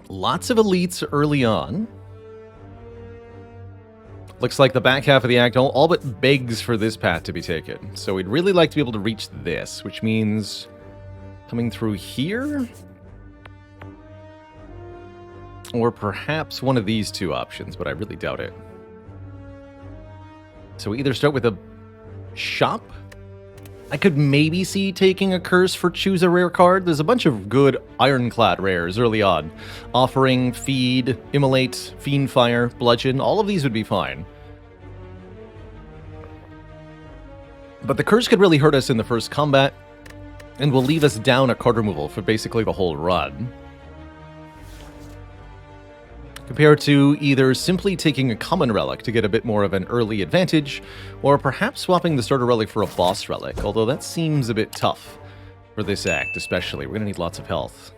Lots of elites early on. Looks like the back half of the act all but begs for this path to be taken. So we'd really like to be able to reach this, which means coming through here? Or perhaps one of these two options, but I really doubt it. So we either start with a shop. I could maybe see taking a curse for choose a rare card. There's a bunch of good Ironclad rares early on. Offering, Feed, Immolate, Fiendfire, Bludgeon, all of these would be fine. But the curse could really hurt us in the first combat, and will leave us down a card removal for basically the whole run. Compared to either simply taking a common relic to get a bit more of an early advantage, or perhaps swapping the starter relic for a boss relic, although that seems a bit tough for this act especially. We're going to need lots of health.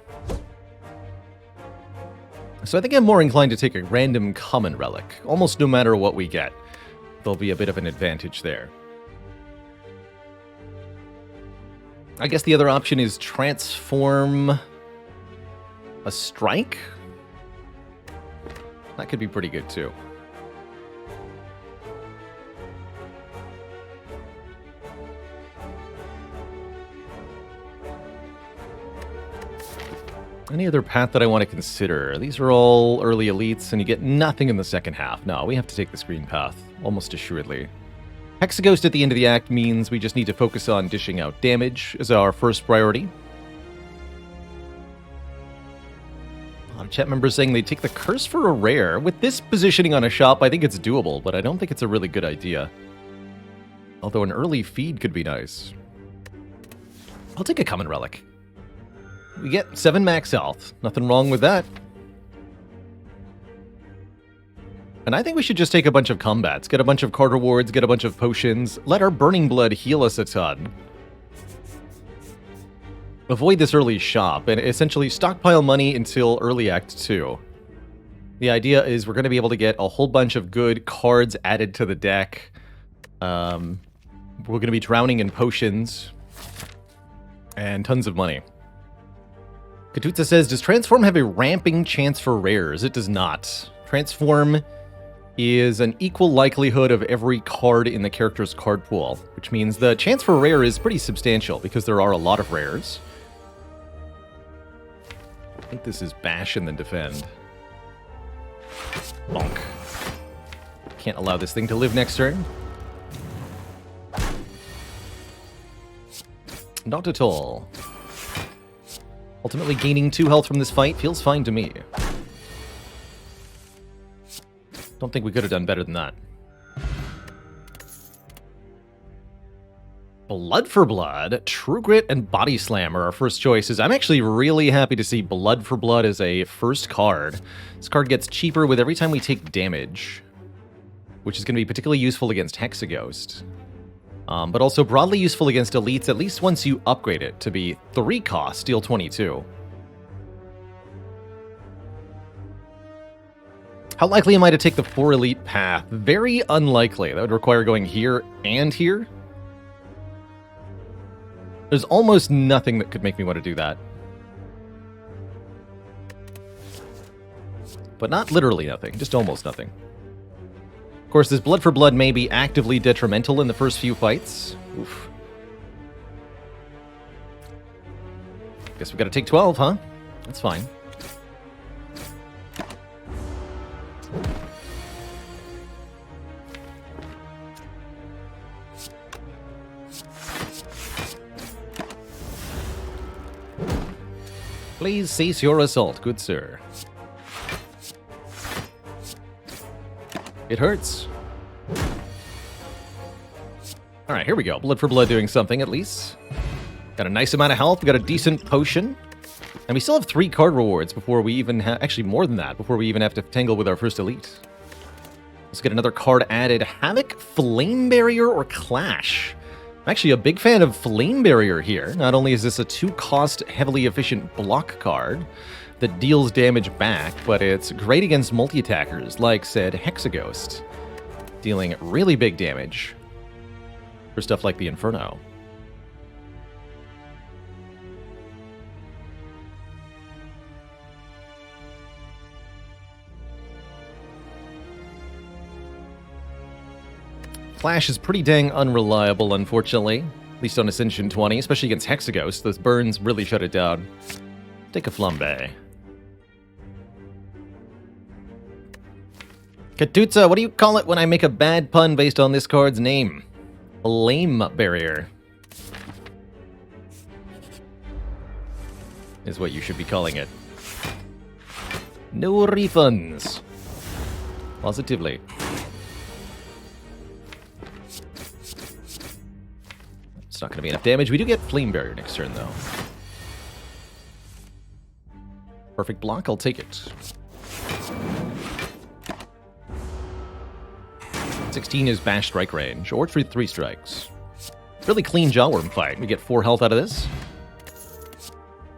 So I think I'm more inclined to take a random common relic. Almost no matter what we get, there'll be a bit of an advantage there. I guess the other option is transform a strike? That could be pretty good, too. Any other path that I want to consider? These are all early elites, and you get nothing in the second half. No, we have to take the screen path, almost assuredly. Hexaghost at the end of the act means we just need to focus on dishing out damage as our first priority. Chat members saying they take the curse for a rare. With this positioning on a shop, I think it's doable, but I don't think it's a really good idea. Although an early feed could be nice. I'll take a common relic. We get 7 max health. Nothing wrong with that. And I think we should just take a bunch of combats, get a bunch of card rewards, get a bunch of potions, let our Burning Blood heal us a ton. Avoid this early shop, and essentially stockpile money until early Act 2. The idea is we're going to be able to get a whole bunch of good cards added to the deck. We're going to be drowning in potions. And tons of money. Katutsa says, does Transform have a ramping chance for rares? It does not. Transform is an equal likelihood of every card in the character's card pool, which means the chance for rare is pretty substantial because there are a lot of rares. I think this is bash and then defend. Bonk. Can't allow this thing to live next turn. Not at all. Ultimately gaining 2 health from this fight feels fine to me. Don't think we could have done better than that. Blood for Blood, True Grit, and Body Slam are our first choices. I'm actually really happy to see Blood for Blood as a first card. This card gets cheaper with every time we take damage, which is going to be particularly useful against Hexaghost. But also broadly useful against elites, at least once you upgrade it to be 3 cost, deal 22. How likely am I to take the 4 elite path? Very unlikely. That would require going here and here. There's almost nothing that could make me want to do that. But not literally nothing, just almost nothing. Of course, this Blood for Blood may be actively detrimental in the first few fights. Oof. Guess we gotta take 12, huh? That's fine. Please cease your assault, good sir. It hurts. Alright, here we go. Blood for Blood doing something, at least. Got a nice amount of health, we got a decent potion. And we still have 3 card rewards before we even have... Actually, more than that, before we even have to tangle with our first elite. Let's get another card added. Havoc, Flame Barrier, or Clash? I'm actually a big fan of Flame Barrier here. Not only is this a 2-cost, heavily efficient block card that deals damage back, but it's great against multi-attackers, like said Hexaghost, dealing really big damage for stuff like the Inferno. Flash is pretty dang unreliable, unfortunately. At least on Ascension 20, especially against Hexaghost. Those burns really shut it down. Take a flambe. Katutsa, what do you call it when I make a bad pun based on this card's name? A lame barrier. Is what you should be calling it. No refunds. Positively. It's not going to be enough damage. We do get Flame Barrier next turn, though. Perfect block, I'll take it. 16 is Bash strike range, or 3 strikes. Really clean Jawworm fight. We get 4 health out of this.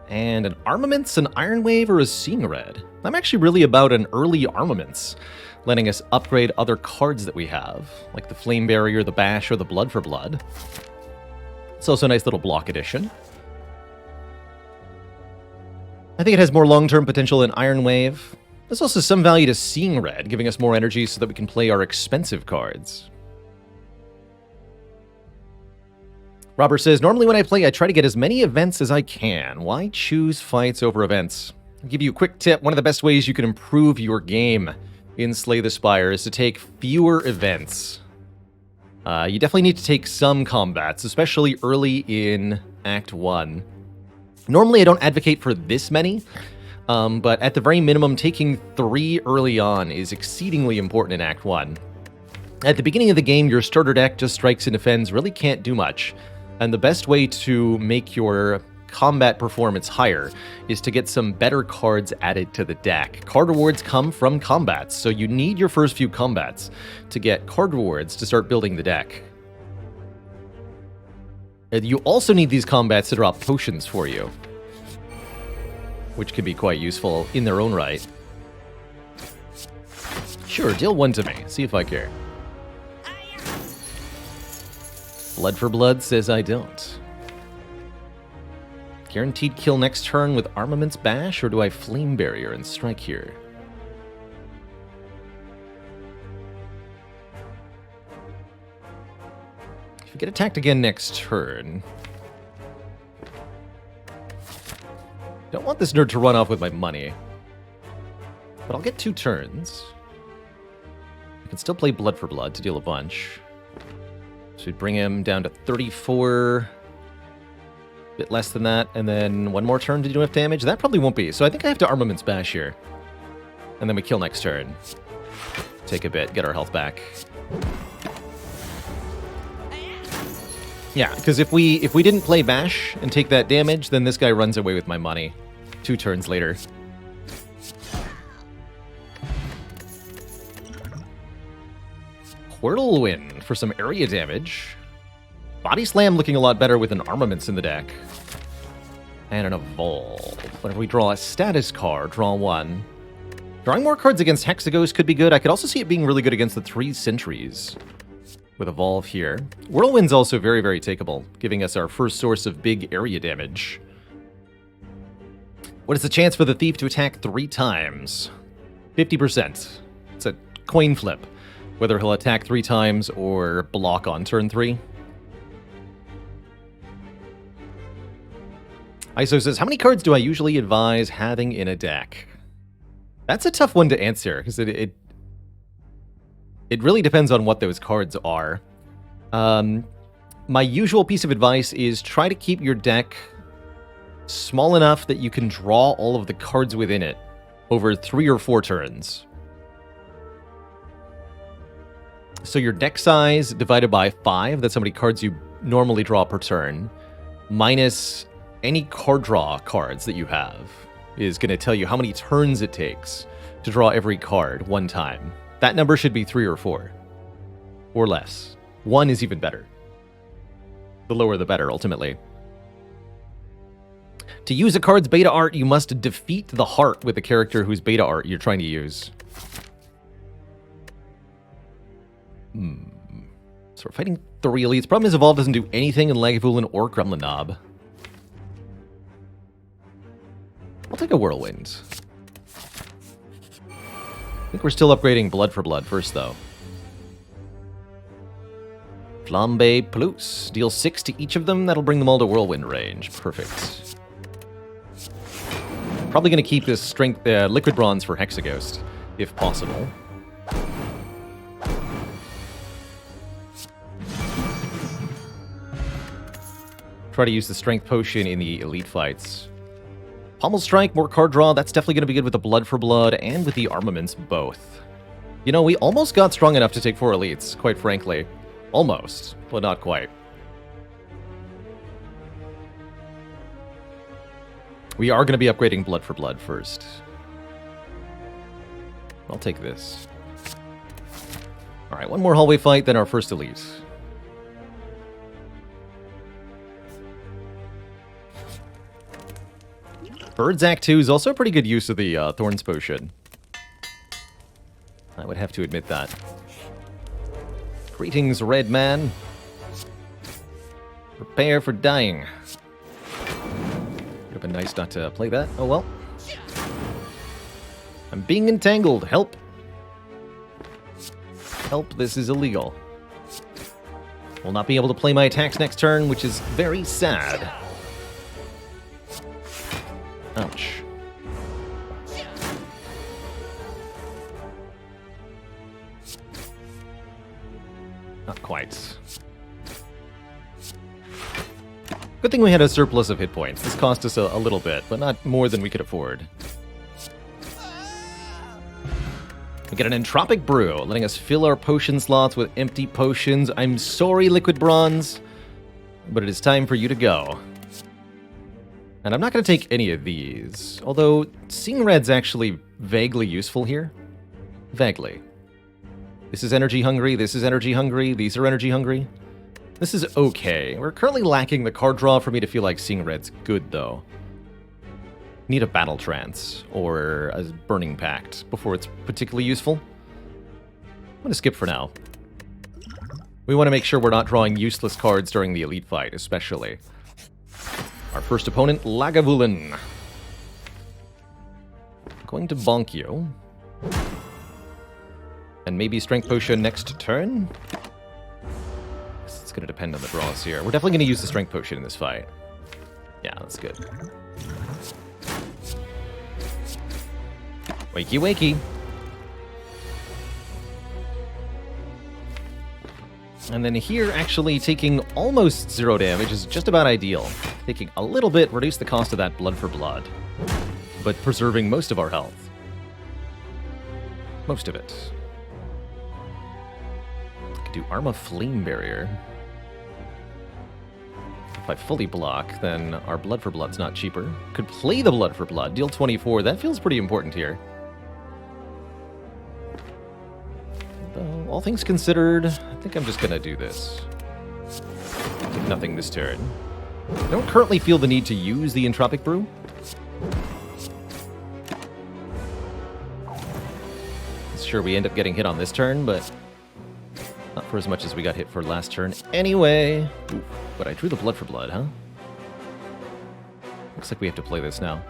And an Armaments, an Iron Wave, or a Seeing Red. I'm actually really about an early Armaments, letting us upgrade other cards that we have, like the Flame Barrier, the Bash, or the Blood for Blood. It's also a nice little block addition. I think it has more long-term potential than Iron Wave. There's also some value to Seeing Red, giving us more energy so that we can play our expensive cards. Robert says, normally when I play, I try to get as many events as I can. Why choose fights over events? I'll give you a quick tip. One of the best ways you can improve your game in Slay the Spire is to take fewer events. You definitely need to take some combats, especially early in Act 1. Normally, I don't advocate for this many, but at the very minimum, taking 3 early on is exceedingly important in Act 1. At the beginning of the game, your starter deck just strikes and defends, really can't do much. And the best way to make your combat performance higher is to get some better cards added to the deck. Card rewards come from combats, so you need your first few combats to get card rewards to start building the deck. And you also need these combats to drop potions for you, which can be quite useful in their own right. Sure, deal 1 to me. See if I care. Blood for Blood says I don't. Guaranteed kill next turn with Armaments Bash, or do I Flame Barrier and strike here? If you get attacked again next turn... Don't want this nerd to run off with my money. But I'll get 2 turns. I can still play Blood for Blood to deal a bunch. So we'd bring him down to 34... bit less than that, and then 1 more turn to do enough damage. That probably won't be, so I think I have to Armaments Bash here. And then we kill next turn. Take a bit, get our health back. Yeah, because if we didn't play Bash and take that damage, then this guy runs away with my money 2 turns later. Whirlwind for some area damage. Body Slam looking a lot better with an Armaments in the deck. And an Evolve. But if we draw a status card, draw 1. Drawing more cards against Hexaghost could be good. I could also see it being really good against the 3 Sentries with Evolve here. Whirlwind's also very, very takeable, giving us our first source of big area damage. What is the chance for the Thief to attack 3 times? 50%. It's a coin flip, whether he'll attack 3 times or block on turn 3. ISO says, how many cards do I usually advise having in a deck? That's a tough one to answer, because it really depends on what those cards are. My usual piece of advice is try to keep your deck small enough that you can draw all of the cards within it over 3 or 4 turns. So your deck size divided by 5, that's how many cards you normally draw per turn, minus any card draw cards that you have, is going to tell you how many turns it takes to draw every card 1 time. That number should be 3 or 4. Or less. 1 is even better. The lower the better, ultimately. To use a card's beta art, you must defeat the heart with the character whose beta art you're trying to use. So we're fighting 3 elites. Problem is, Evolve doesn't do anything in Lagavulin or Gremlin Knob. I'll take a Whirlwind. I think we're still upgrading Blood for Blood first, though. Flambe Plus. Deal 6 to each of them. That'll bring them all to Whirlwind range. Perfect. Probably going to keep this strength liquid bronze for Hexaghost, if possible. Try to use the strength potion in the elite fights. Pommel Strike, more card draw. That's definitely going to be good with the Blood for Blood and with the armaments both. You know, we almost got strong enough to take 4 elites, quite frankly. Almost, but not quite. We are going to be upgrading Blood for Blood first. I'll take this. Alright, one more hallway fight, then our first elite. Bird's Act 2 is also a pretty good use of the Thorns Potion. I would have to admit that. Greetings, Red Man. Prepare for dying. Would have been nice not to play that. Oh well. I'm being entangled. Help. Help, this is illegal. Will not be able to play my attacks next turn, which is very sad. Ouch. Not quite. Good thing we had a surplus of hit points. This cost us a little bit, but not more than we could afford. We get an Entropic Brew, letting us fill our potion slots with empty potions. I'm sorry, Liquid Bronze, but it is time for you to go. And I'm not going to take any of these, although Seeing Red's actually vaguely useful here. Vaguely. This is energy hungry, this is energy hungry, these are energy hungry. This is okay. We're currently lacking the card draw for me to feel like Seeing Red's good, though. Need a Battle Trance, or a Burning Pact, before it's particularly useful. I'm going to skip for now. We want to make sure we're not drawing useless cards during the Elite fight, especially. Our first opponent, Lagavulin. Going to bonk you. And maybe Strength Potion next turn? It's going to depend on the draws here. We're definitely going to use the Strength Potion in this fight. Yeah, that's good. Wakey, wakey. And then here, actually taking almost 0 damage is just about ideal. Taking a little bit, reduce the cost of that Blood for Blood, but preserving most of our health. Most of it. I could do Arma Flame Barrier. If I fully block, then our Blood for Blood's not cheaper. Could play the Blood for Blood, deal 24. That feels pretty important here. Though, all things considered, I think I'm just going to do this. Take nothing this turn. I don't currently feel the need to use the Entropic Brew. Sure, we end up getting hit on this turn, but not for as much as we got hit for last turn anyway. Ooh, but I drew the Blood for Blood, huh? Looks like we have to play this now.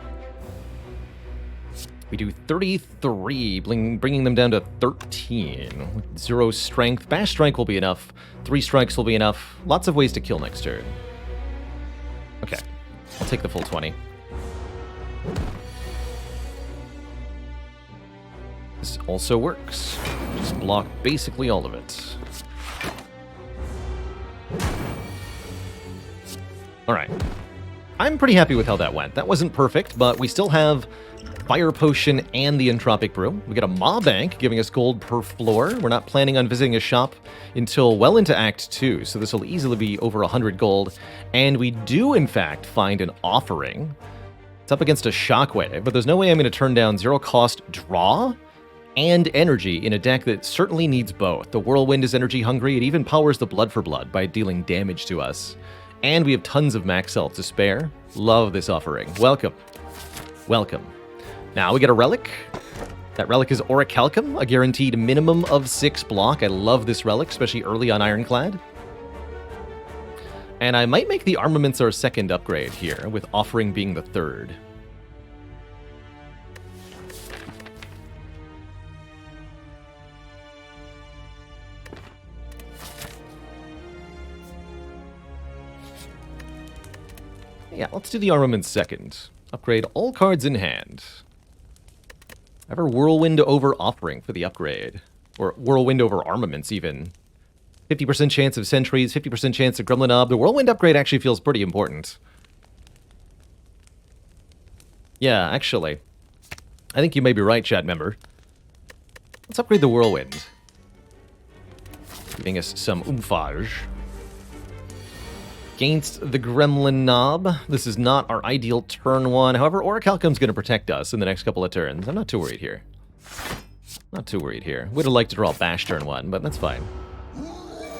We do 33, bringing them down to 13. 0 strength. Bash strike will be enough. 3 strikes will be enough. Lots of ways to kill next turn. Okay, I'll take the full 20. This also works. Just block basically all of it. Alright. I'm pretty happy with how that went. That wasn't perfect, but we still have Fire Potion and the Entropic Brew. We get a Maw Bank, giving us gold per floor. We're not planning on visiting a shop until well into Act 2, so this will easily be over 100 gold. And we do, in fact, find an Offering. It's up against a Shockwave, but there's no way I'm going to turn down 0 cost draw and energy in a deck that certainly needs both. The Whirlwind is energy hungry. It even powers the Blood for Blood by dealing damage to us. And we have tons of max health to spare. Love this offering. Welcome. Welcome. Now we get a relic. That relic is Orichalcum, a guaranteed minimum of 6 block. I love this relic, especially early on Ironclad. And I might make the armaments our second upgrade here, with Offering being the third. Yeah, let's do the armaments second. Upgrade all cards in hand. Ever Whirlwind over offering for the upgrade. Or Whirlwind over armaments, even. 50% chance of sentries, 50% chance of Gremlin Knob. The Whirlwind upgrade actually feels pretty important. Yeah, actually. I think you may be right, chat member. Let's upgrade the Whirlwind. Giving us some oomphlage. Against the Gremlin Knob. This is not our ideal turn one. However, Orichalcum's going to protect us in the next couple of turns. I'm not too worried here. Not too worried here. Would have liked to draw Bash turn one, but that's fine.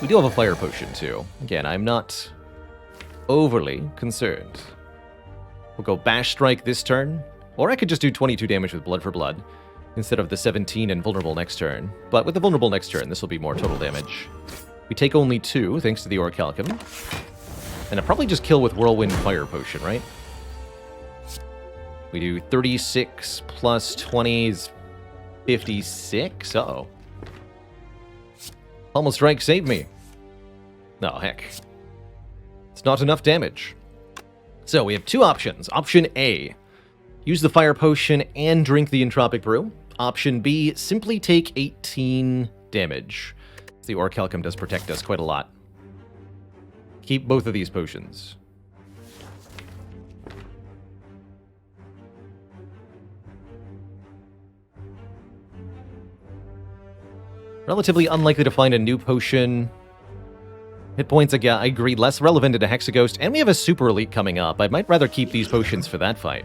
We do have a Fire Potion, too. Again, I'm not overly concerned. We'll go Bash Strike this turn. Or I could just do 22 damage with Blood for Blood instead of the 17 and Vulnerable next turn. But with the Vulnerable next turn, this will be more total damage. We take only 2, thanks to the Orichalcum. And I'll probably just kill with Whirlwind Fire Potion, right? We do 36 plus 20 is 56? Uh-oh. Almost Strike saved me. Oh, heck. It's not enough damage. So we have 2 options. Option A, use the Fire Potion and drink the Entropic Brew. Option B, simply take 18 damage. The Orichalcum does protect us quite a lot. Keep both of these potions. Relatively unlikely to find a new potion. Hit points, again, I agree, less relevant into Hexaghost, and we have a Super Elite coming up. I might rather keep these potions for that fight.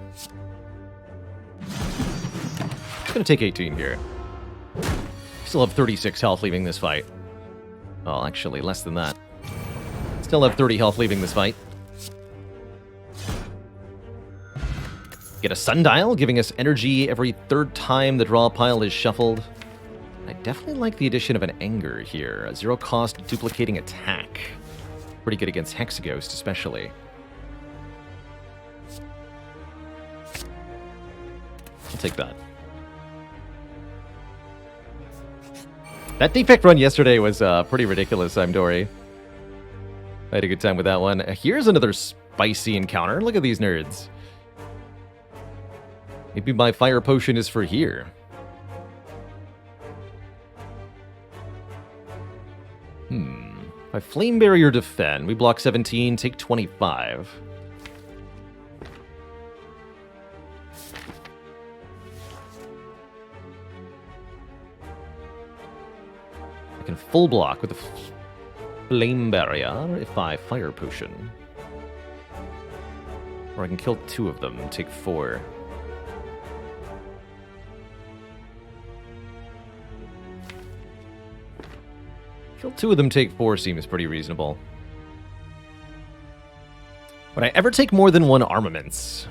Just gonna take 18 here. Still have 36 health leaving this fight. Well, actually, less than that. Still have 30 health leaving this fight. Get a Sundial, giving us energy every 3rd time the draw pile is shuffled. I definitely like the addition of an Anger here. A 0-cost duplicating attack. Pretty good against Hexaghost, especially. I'll take that. That defect run yesterday was pretty ridiculous, Dory. I had a good time with that one. Here's another spicy encounter. Look at these nerds. Maybe my Fire Potion is for here. If I Flame Barrier defend, we block 17, take 25. I can full block with the Flame Barrier if I Fire Potion. Or I can kill 2 of them and take 4. Kill 2 of them, take 4 seems pretty reasonable. Would I ever take more than 1 armaments?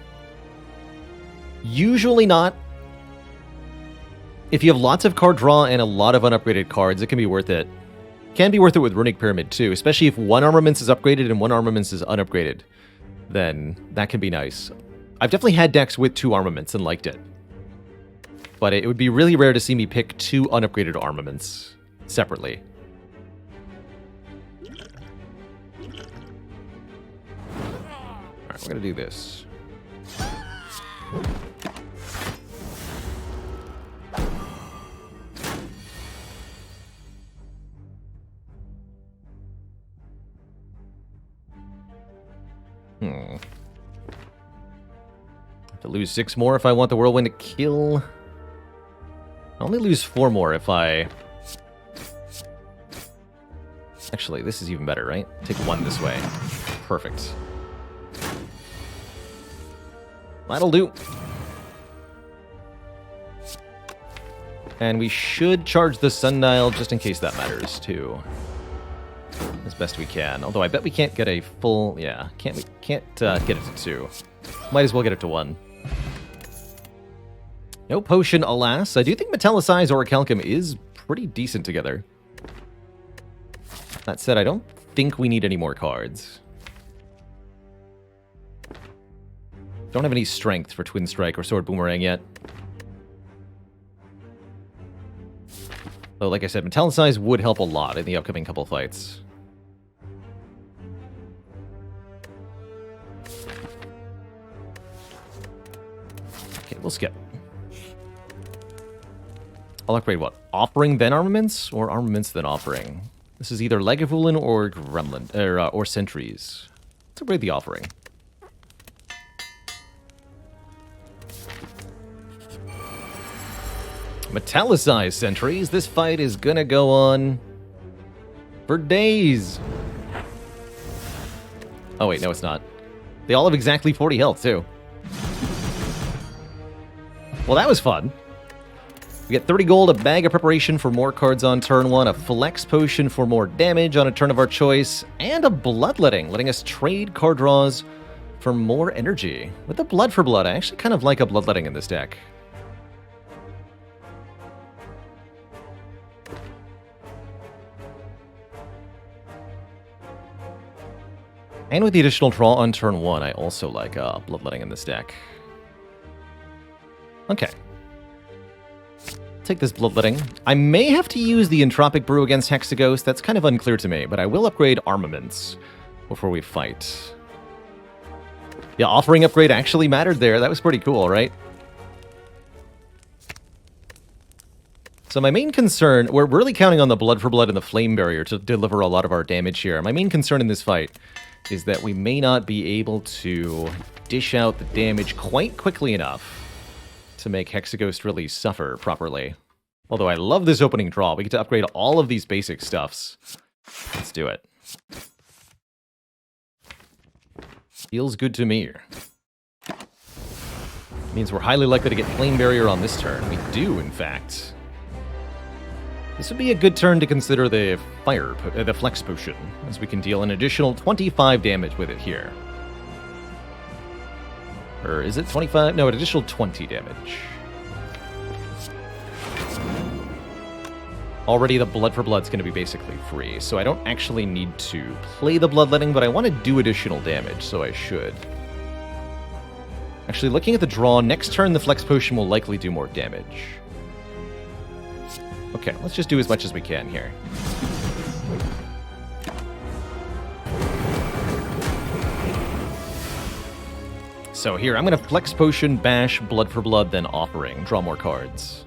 Usually not. If you have lots of card draw and a lot of unupgraded cards, it can be worth it. Can be worth it with Runic Pyramid too, especially if 1 armaments is upgraded and 1 armaments is unupgraded. Then that can be nice. I've definitely had decks with 2 armaments and liked it. But it would be really rare to see me pick 2 unupgraded armaments separately. Alright, we're gonna do this. Have to lose 6 more if I want the Whirlwind to kill. I only lose 4 more if I... Actually, this is even better, right? Take 1 this way. Perfect. That'll do. And we should charge the Sundial just in case that matters, too. As best we can. Although I bet we can't get a full... Yeah, we can't get it to 2. Might as well get it to 1. No potion, alas. I do think Metallicized Orichalcum is pretty decent together. That said, I don't think we need any more cards. Don't have any strength for Twin Strike or Sword Boomerang yet. Though, like I said, Metallicized would help a lot in the upcoming couple fights. Okay, we'll skip. I'll upgrade what? Offering then armaments? Or armaments then offering? This is either Lagavulin or Gremlin, or Sentries. Let's upgrade the offering. Metallicized Sentries. This fight is gonna go on for days. Oh wait, no it's not. They all have exactly 40 health too. Well, that was fun. We get 30 gold, a bag of preparation for more cards on turn 1, a flex potion for more damage on a turn of our choice, and a bloodletting, letting us trade card draws for more energy. With the blood for blood, I actually kind of like a bloodletting in this deck. And with the additional draw on turn 1, I also like bloodletting in this deck. Okay. Take this bloodletting. I may have to use the Entropic Brew against Hexaghost. That's kind of unclear to me, but I will upgrade armaments before we fight. Yeah, offering upgrade actually mattered there. That was pretty cool, right? So my main concern, we're really counting on the blood for blood and the flame barrier to deliver a lot of our damage here. My main concern in this fight is that we may not be able to dish out the damage quite quickly enough to make Hexaghost really suffer properly. Although I love this opening draw. We get to upgrade all of these basic stuffs. Let's do it. Feels good to me. Means we're highly likely to get Flame Barrier on this turn. We do, in fact. This would be a good turn to consider the the Flex Potion, as we can deal an additional 25 damage with it here. Or is it 25? No, an additional 20 damage. Already the blood for blood's going to be basically free, so I don't actually need to play the bloodletting, but I want to do additional damage, so I should. Actually, looking at the draw, next turn the Flex Potion will likely do more damage. Okay, let's just do as much as we can here. So here, I'm going to Flex Potion, Bash, Blood for Blood, then Offering. Draw more cards.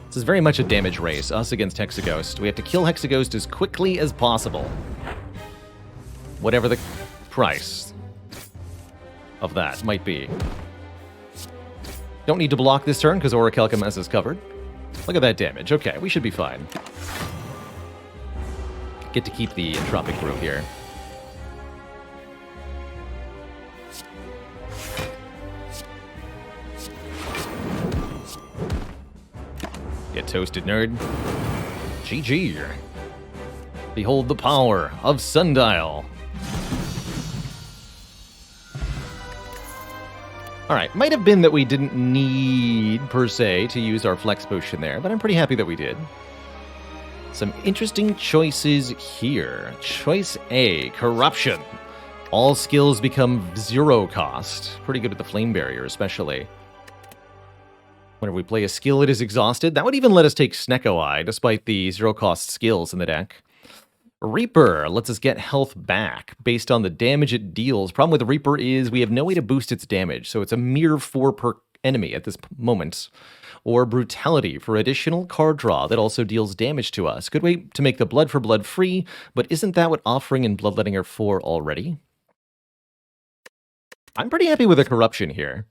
This is very much a damage race, us against Hexaghost. We have to kill Hexaghost as quickly as possible. Whatever the price of that might be. Don't need to block this turn, because Orichalcum has us covered. Look at that damage. Okay, we should be fine. Get to keep the Entropic Brew here. Get toasted, nerd. GG. Behold the power of Sundial. Alright, might have been that we didn't need, per se, to use our Flex Potion there, but I'm pretty happy that we did. Some interesting choices here. Choice A, Corruption. All skills become 0 cost. Pretty good with the Flame Barrier, especially. Whenever we play a skill, it is exhausted. That would even let us take Snecko Eye, despite the 0 cost skills in the deck. Reaper lets us get health back based on the damage it deals. Problem with Reaper is we have no way to boost its damage, so it's a mere 4 per enemy at this moment. Or Brutality for additional card draw that also deals damage to us. Good way to make the blood for blood free, but isn't that what Offering and Bloodletting are for already? I'm pretty happy with the Corruption here.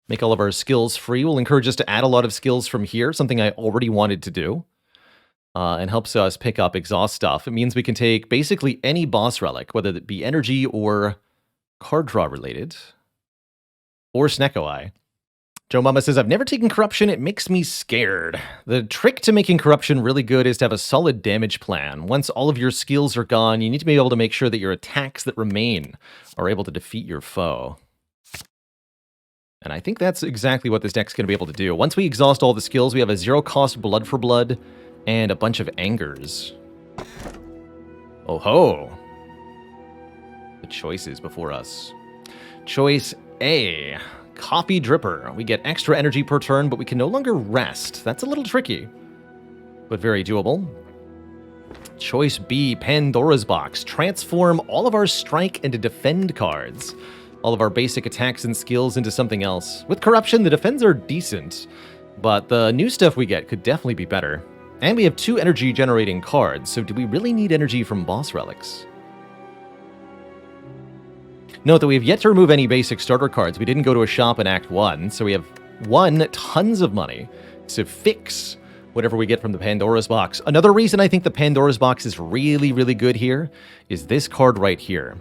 Make all of our skills free will encourage us to add a lot of skills from here, something I already wanted to do. And helps us pick up exhaust stuff. It means we can take basically any boss relic, whether it be energy or card draw related, or Snecko Eye. Joe Mama says, I've never taken Corruption, it makes me scared. The trick to making Corruption really good is to have a solid damage plan. Once all of your skills are gone, you need to be able to make sure that your attacks that remain are able to defeat your foe. And I think that's exactly what this deck's going to be able to do. Once we exhaust all the skills, we have a 0 cost blood for blood, and a bunch of angers. Oh ho! The choices before us. Choice A. Copy Dripper. We get extra energy per turn, but we can no longer rest. That's a little tricky, but very doable. Choice B. Pandora's Box. Transform all of our strike into defend cards. all of our basic attacks and skills into something else. With Corruption, the defends are decent, but the new stuff we get could definitely be better. And we have 2 energy generating cards, so do we really need energy from boss relics? Note that we have yet to remove any basic starter cards. We didn't go to a shop in Act 1, so we have tons of money to fix whatever we get from the Pandora's box. Another reason I think the Pandora's box is really, really good here is this card right here.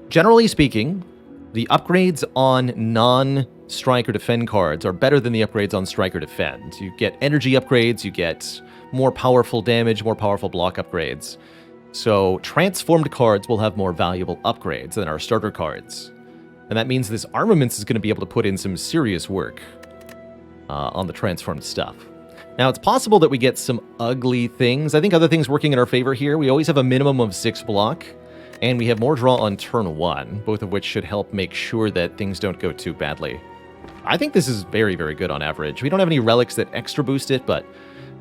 Generally speaking, the upgrades on non-Strike or Defend cards are better than the upgrades on Strike or Defend. You get energy upgrades, you get more powerful damage, more powerful block upgrades. So transformed cards will have more valuable upgrades than our starter cards. And that means this Armaments is going to be able to put in some serious work on the transformed stuff. Now, it's possible that we get some ugly things. I think other things working in our favor here. We always have a minimum of 6 block, and we have more draw on turn 1, both of which should help make sure that things don't go too badly. I think this is very, very good on average. We don't have any relics that extra boost it, but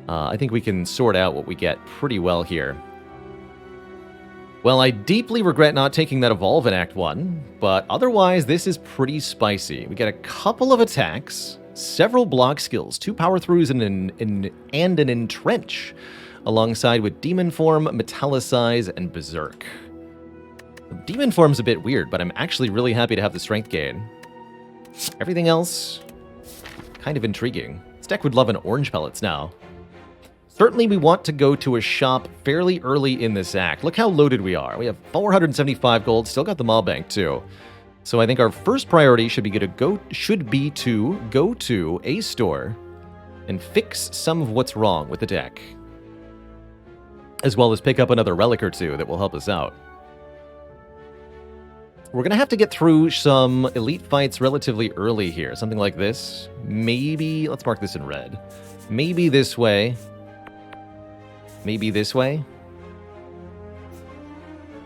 I think we can sort out what we get pretty well here. Well, I deeply regret not taking that Evolve in Act 1, but otherwise this is pretty spicy. We get a couple of attacks, several block skills, 2 power throughs and an Entrench, alongside with Demon Form, Metallicize, and Berserk. Demon Form's a bit weird, but I'm actually really happy to have the strength gain. Everything else, kind of intriguing. This deck would love an orange pellets now. Certainly we want to go to a shop fairly early in this act. Look how loaded we are. We have 475 gold, still got the Mob Bank too. So I think our first priority should be to go to a store and fix some of what's wrong with the deck, as well as pick up another relic or 2 that will help us out. We're going to have to get through some elite fights relatively early here. Something like this. Maybe, let's mark this in red. Maybe this way. Maybe this way.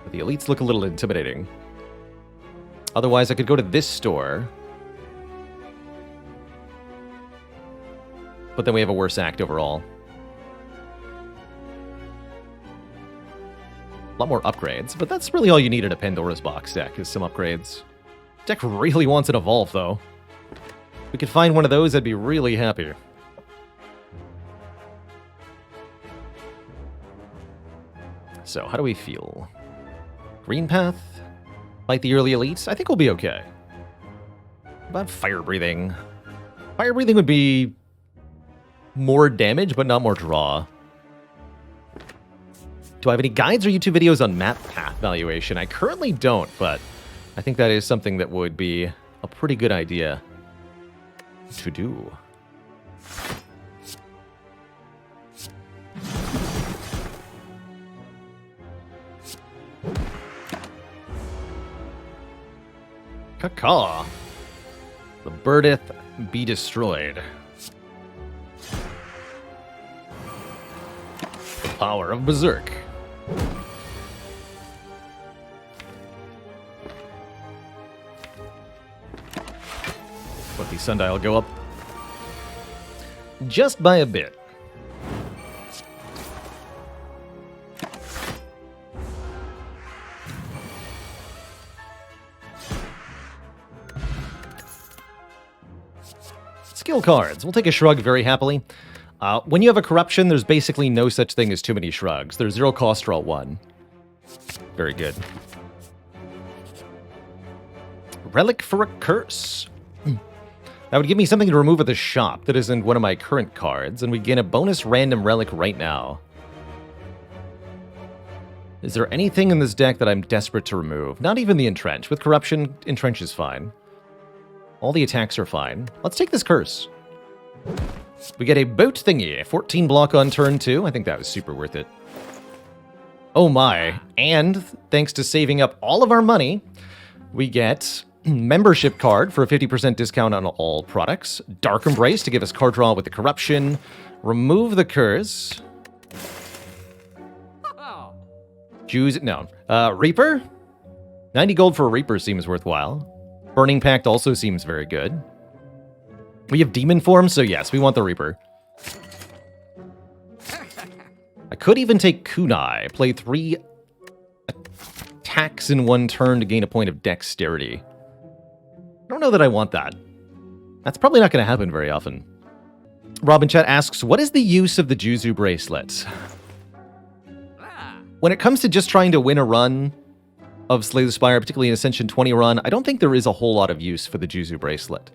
But the elites look a little intimidating. Otherwise, I could go to this store. But then we have a worse act overall. A lot more upgrades, but that's really all you need in a Pandora's box deck, is some upgrades. Deck really wants an Evolve, though. If we could find one of those, I'd be really happy. So, how do we feel? Green path? Fight the early elites? I think we'll be okay. What about fire breathing? Fire breathing would be more damage, but not more draw. Do I have any guides or YouTube videos on map path valuation? I currently don't, but I think that is something that would be a pretty good idea to do. Caw. The birdeth be destroyed. The power of Berserk. Let the sundial go up just by a bit. Skill cards. We'll take a shrug very happily. When you have a corruption, there's basically no such thing as too many shrugs. There's 0 cost, draw 1. Very good. Relic for a curse. That would give me something to remove at the shop that isn't one of my current cards, and we gain a bonus random relic right now. Is there anything in this deck that I'm desperate to remove? Not even the Entrench. With corruption, Entrench is fine. All the attacks are fine. Let's take this curse. We get a boat thingy, 14 block on turn 2. I think that was super worth it. Oh my. And thanks to saving up all of our money, we get membership card for a 50% discount on all products. Dark Embrace to give us card draw with the corruption. Remove the curse. Choose, no. Reaper? 90 gold for a Reaper seems worthwhile. Burning Pact also seems very good. We have Demon Form, so yes, we want the Reaper. I could even take Kunai, play 3 attacks in 1 turn to gain a point of dexterity. know that I want that. That's probably not going to happen very often. Robin Chat asks, what is the use of the Juzu bracelet? When it comes to just trying to win a run of Slay the Spire, particularly an Ascension 20 run, I don't think there is a whole lot of use for the Juzu bracelet.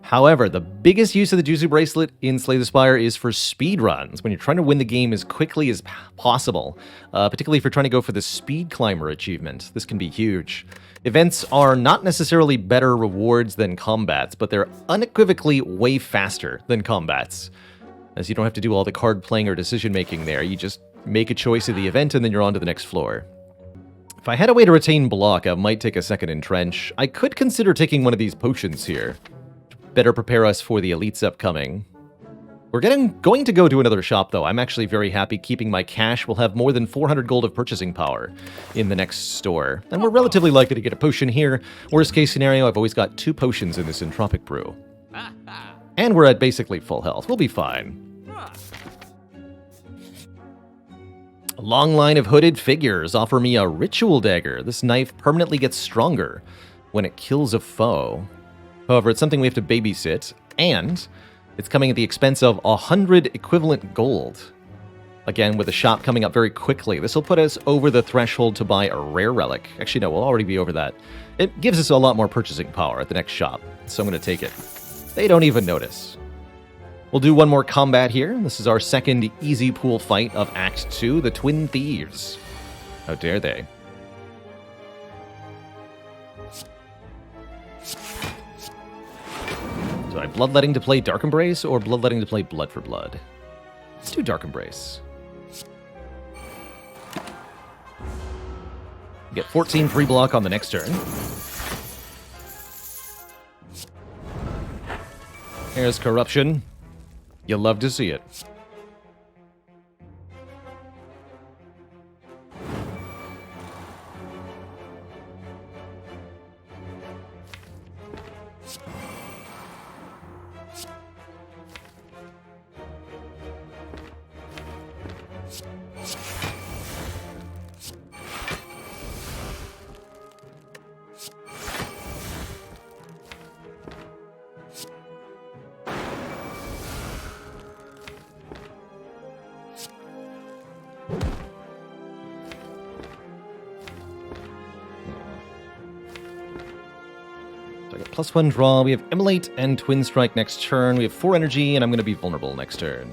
However, the biggest use of the Juzu bracelet in Slay the Spire is for speed runs, when you're trying to win the game as quickly as possible, particularly if you're trying to go for the Speed Climber achievement. This can be huge. Events are not necessarily better rewards than combats, but they're unequivocally way faster than combats, as you don't have to do all the card playing or decision making there. You just make a choice of the event and then you're on to the next floor. If I had a way to retain block, I might take a second entrench. I could consider taking one of these potions here. Better prepare us for the elites upcoming. We're going to go to another shop, though. I'm actually very happy keeping my cash. We'll have more than 400 gold of purchasing power in the next store. And we're relatively likely to get a potion here. Worst case scenario, I've always got 2 potions in this entropic brew. And we're at basically full health. We'll be fine. A long line of hooded figures offer me a ritual dagger. This knife permanently gets stronger when it kills a foe. However, it's something we have to babysit, and it's coming at the expense of 100 equivalent gold. Again, with the shop coming up very quickly, this will put us over the threshold to buy a rare relic. Actually, no, we'll already be over that. It gives us a lot more purchasing power at the next shop, so I'm going to take it. They don't even notice. We'll do one more combat here. This is our second easy pool fight of Act 2, the Twin Thieves. How dare they? Do I Bloodletting to play Dark Embrace or Bloodletting to play Blood for Blood? Let's do Dark Embrace. Get 14 free block on the next turn. Here's Corruption. You'll love to see it. +1 draw. We have Immolate and Twin Strike next turn. We have 4 energy, and I'm going to be vulnerable next turn.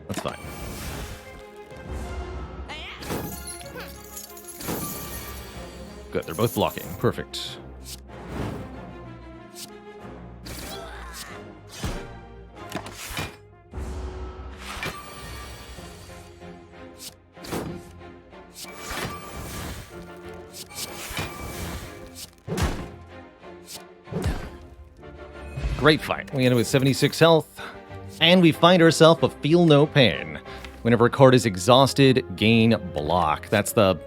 That's fine. Good, they're both blocking. Perfect. Great fight. We end with 76 health, and we find ourselves a Feel No Pain. Whenever a card is exhausted, gain block. That's the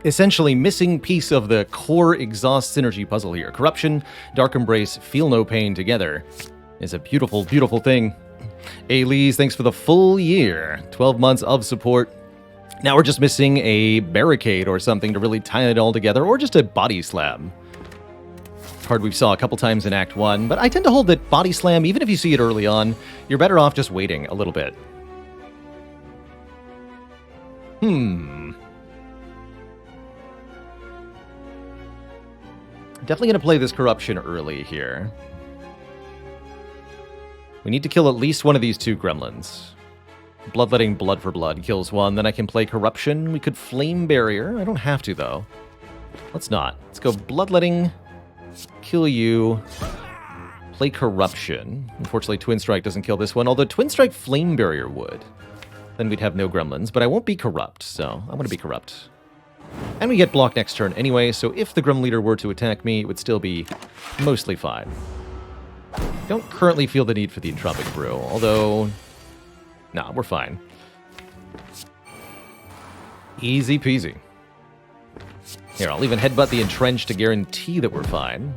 essentially missing piece of the core exhaust synergy puzzle here. Corruption, Dark Embrace, Feel No Pain together is a beautiful, beautiful thing. Lees, thanks for the full year. 12 months of support. Now we're just missing a barricade or something to really tie it all together, or just a body slam. Card we saw a couple times in Act 1, but I tend to hold that Body Slam, even if you see it early on, you're better off just waiting a little bit. Definitely going to play this Corruption early here. We need to kill at least one of these 2 gremlins. Bloodletting Blood for Blood kills one, then I can play Corruption. We could Flame Barrier. I don't have to, though. Let's not. Let's go Bloodletting... kill you, play Corruption. Unfortunately, Twin Strike doesn't kill this one, although Twin Strike Flame Barrier would. Then we'd have no gremlins, but I won't be Corrupt, so I'm going to be Corrupt. And we get block next turn anyway, so if the Grem Leader were to attack me, it would still be mostly fine. Don't currently feel the need for the Entropic Brew, although... nah, we're fine. Easy peasy. Here, I'll even headbutt the Entrench to guarantee that we're fine.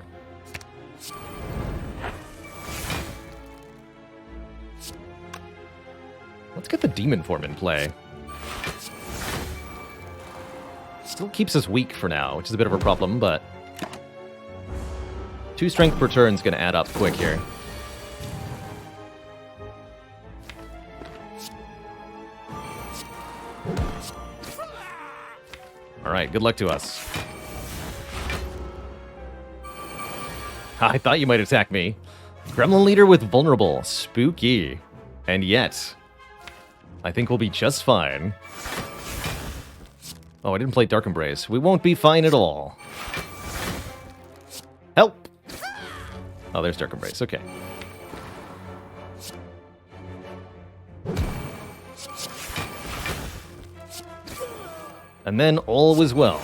Let's get the Demon Form in play. Still keeps us weak for now, which is a bit of a problem, but 2 strength per turn is going to add up quick here. Alright, good luck to us. I thought you might attack me. Gremlin leader with vulnerable. Spooky. And yet, I think we'll be just fine. Oh, I didn't play Dark Embrace. We won't be fine at all. Help! Oh, there's Dark Embrace. Okay. And then all was well.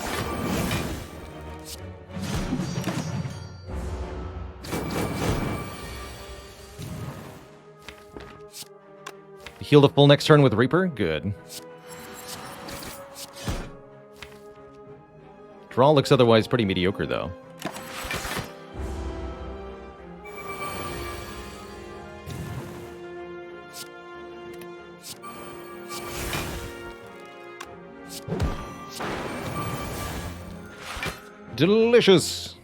Heal the full next turn with Reaper? Good. Draw looks otherwise pretty mediocre, though. Delicious!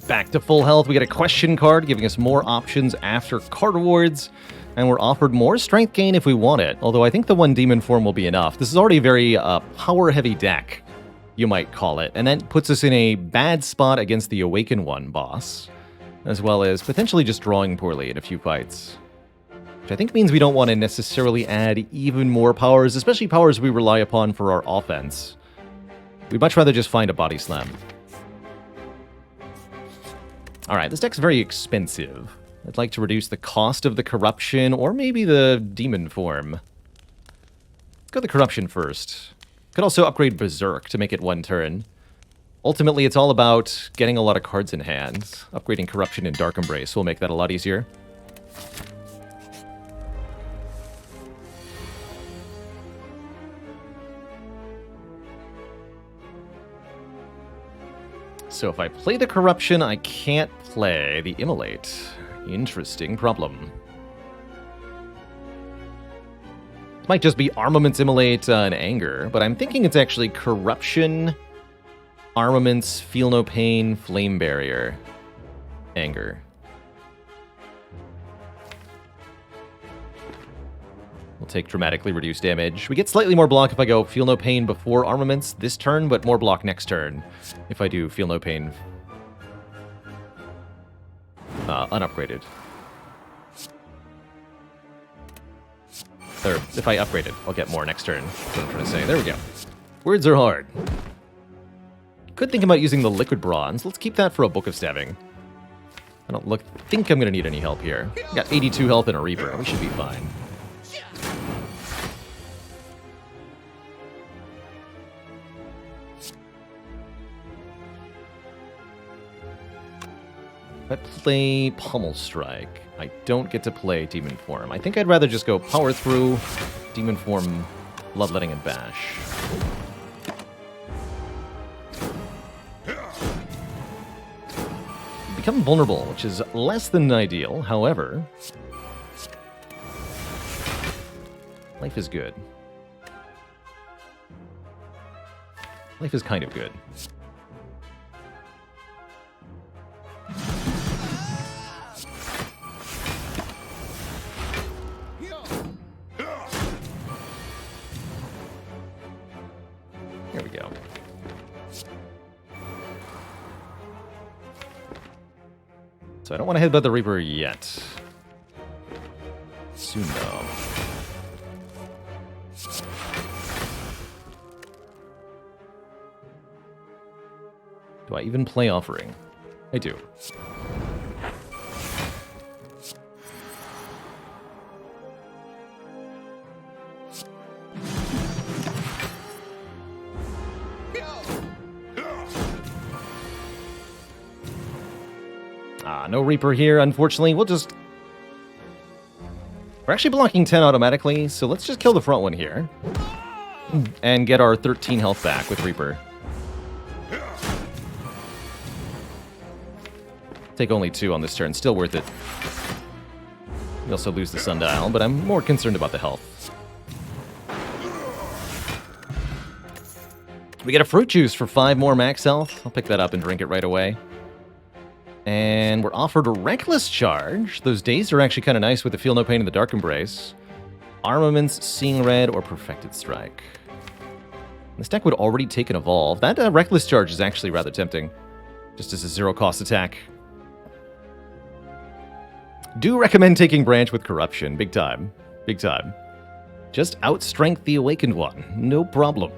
Back to full health. We get a question card, giving us more options after card rewards. And we're offered more strength gain if we want it. Although I think the 1 demon form will be enough. This is already a very power-heavy deck, you might call it. And that puts us in a bad spot against the Awaken 1 boss. As well as potentially just drawing poorly in a few fights. Which I think means we don't want to necessarily add even more powers, especially powers we rely upon for our offense. We'd much rather just find a body slam. Alright, this deck's very expensive. I'd like to reduce the cost of the corruption, or maybe the demon form. Let's go the corruption first. Could also upgrade Berserk to make it 1 turn. Ultimately, it's all about getting a lot of cards in hand. Upgrading corruption and Dark Embrace will make that a lot easier. So if I play the corruption, I can't play the immolate. Interesting problem. It might just be armaments, immolate, and anger, but I'm thinking it's actually corruption, armaments, feel no pain, flame barrier, anger. We'll take dramatically reduced damage. We get slightly more block if I go feel no pain before armaments this turn, but more block next turn if I do feel no pain unupgraded. Or if I upgrade it, I'll get more next turn. That's what I'm trying to say. There we go. Words are hard. Could think about using the liquid bronze. Let's keep that for a Book of Stabbing. I don't think I'm going to need any help here. Got 82 health and a Reaper. We should be fine. If I play Pummel Strike, I don't get to play Demon Form. I think I'd rather just go Power Through, Demon Form, Bloodletting, and Bash. Become vulnerable, which is less than ideal. However, life is good. Life is kind of good. There we go. So I don't want to headbutt the Reaper yet. Soon, though. Do I even play Offering? I do. No Reaper here, unfortunately. We're actually blocking 10 automatically, so let's just kill the front one here. And get our 13 health back with Reaper. Take only 2 on this turn, still worth it. We also lose the Sundial, but I'm more concerned about the health. We get a fruit juice for 5 more max health. I'll pick that up and drink it right away. And we're offered a Reckless Charge. Those dazed are actually kind of nice with the Feel No Pain and the Dark Embrace. Armaments, Seeing Red, or Perfected Strike. This deck would already take an Evolve. That Reckless Charge is actually rather tempting. Just as a zero-cost attack. Do recommend taking Branch with Corruption. Big time. Big time. Just outstrength the Awakened one. No problem.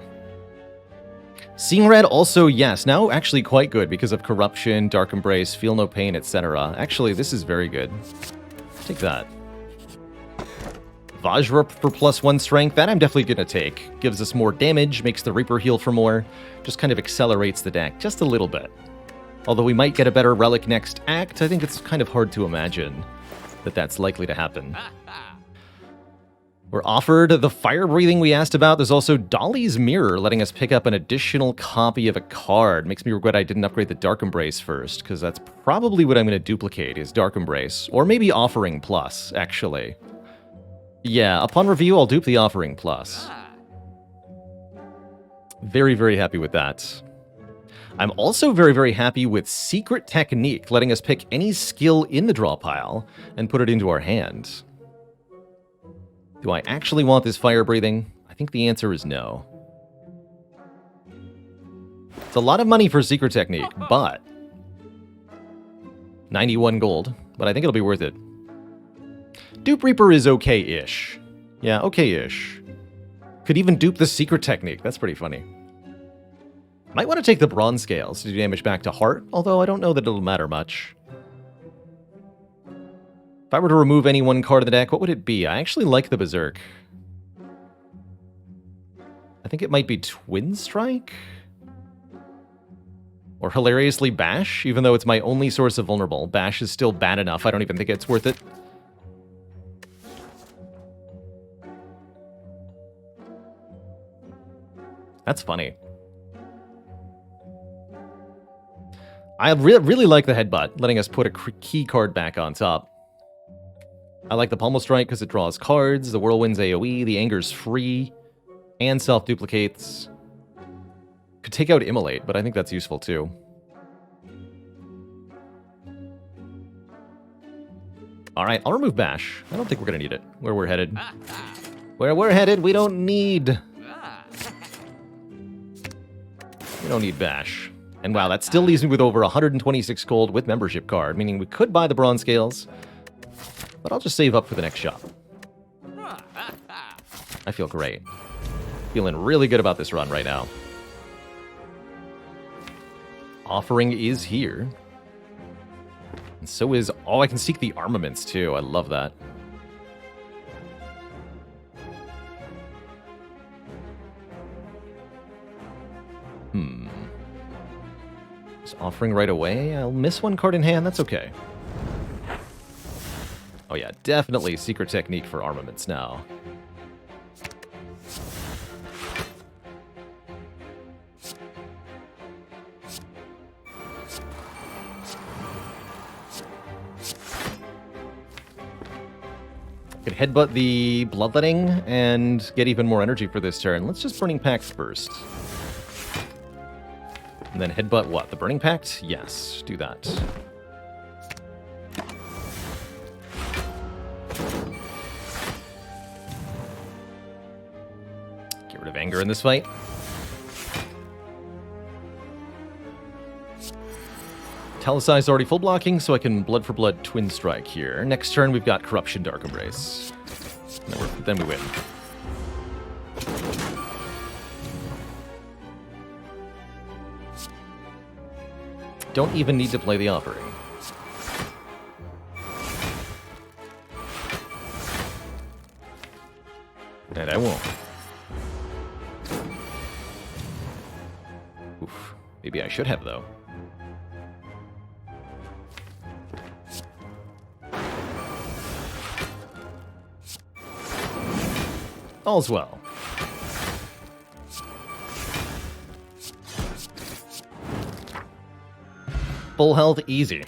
Seeing Red also, yes, now actually quite good because of Corruption, Dark Embrace, Feel No Pain, etc. Actually, this is very good. Take that. Vajra for +1 strength, that I'm definitely going to take. Gives us more damage, makes the Reaper heal for more. Just kind of accelerates the deck just a little bit. Although we might get a better Relic next act, I think it's kind of hard to imagine that that's likely to happen. We're offered the fire breathing we asked about. There's also Dolly's Mirror, letting us pick up an additional copy of a card. Makes me regret I didn't upgrade the Dark Embrace first, because that's probably what I'm going to duplicate, is Dark Embrace. Or maybe Offering Plus, actually. Yeah, upon review, I'll dupe the Offering Plus. Very, very happy with that. I'm also very, very happy with Secret Technique, letting us pick any skill in the draw pile and put it into our hand. Do I actually want this fire breathing? I think the answer is no. It's a lot of money for Secret Technique, but 91 gold, but I think it'll be worth it. Dupe Reaper is okay-ish. Yeah, okay-ish. Could even dupe the Secret Technique. That's pretty funny. Might want to take the Bronze Scales to do damage back to Heart, although I don't know that it'll matter much. If I were to remove any one card of the deck, what would it be? I actually like the Berserk. I think it might be Twin Strike? Or hilariously Bash, even though it's my only source of vulnerable. Bash is still bad enough, I don't even think it's worth it. That's funny. I really like the Headbutt, letting us put a key card back on top. I like the Pommel Strike because it draws cards, the Whirlwind's AoE, the Anger's free, and self-duplicates. Could take out Immolate, but I think that's useful too. Alright, I'll remove Bash. I don't think we're going to need it. Where we're headed. Where we're headed, we don't need... We don't need Bash. And wow, that still leaves me with over 126 gold with membership card, meaning we could buy the Bronze Scales, but I'll just save up for the next shop. I feel great. Feeling really good about this run right now. Offering is here. And so is... Oh, I can seek the armaments too. I love that. Just offering right away. I'll miss one card in hand. That's okay. Oh yeah, definitely Secret Technique for armaments now. Could headbutt the Bloodletting and get even more energy for this turn. Let's just Burning Pact first. And then headbutt what? The Burning Pact? Yes, do that. Get rid of Anger in this fight. Talisize already full blocking, so I can Blood for Blood Twin Strike here. Next turn, we've got Corruption Dark Embrace. Then we win. Don't even need to play the Offering. And I won't. Oof. Maybe I should have, though. All's well. Full health, easy.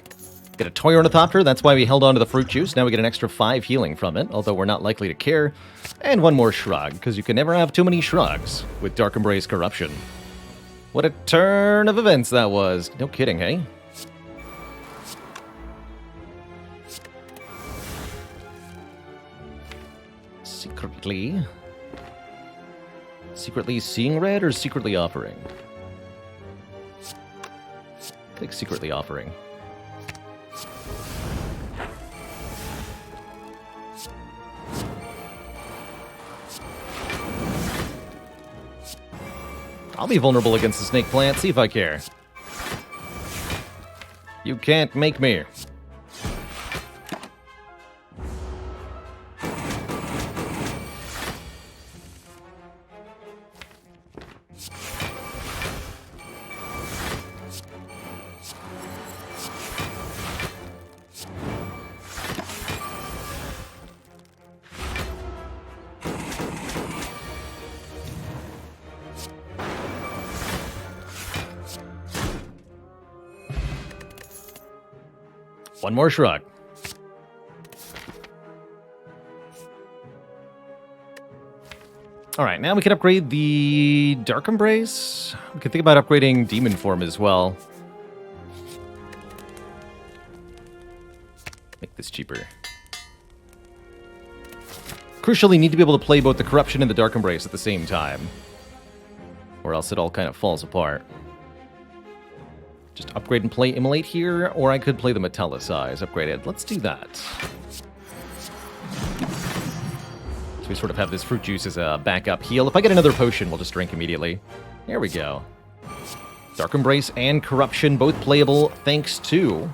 Get a Toy Ornithopter, that's why we held on to the Fruit Juice. Now we get an extra 5 healing from it, although we're not likely to care. And one more Shrug, because you can never have too many Shrugs with Dark Embrace Corruption. What a turn of events that was. No kidding, hey? Secretly seeing red or secretly offering? I think secretly offering. I'll be vulnerable against the snake plant, see if I care. You can't make me. One more shrug. Alright, now we can upgrade the Dark Embrace. We can think about upgrading Demon Form as well. Make this cheaper. Crucially, need to be able to play both the Corruption and the Dark Embrace at the same time. Or else it all kind of falls apart. Just upgrade and play Immolate here, or I could play the Metallicize upgraded. Let's do that. So we sort of have this fruit juice as a backup heal. If I get another potion, we'll just drink immediately. There we go. Dark Embrace and Corruption, both playable thanks to...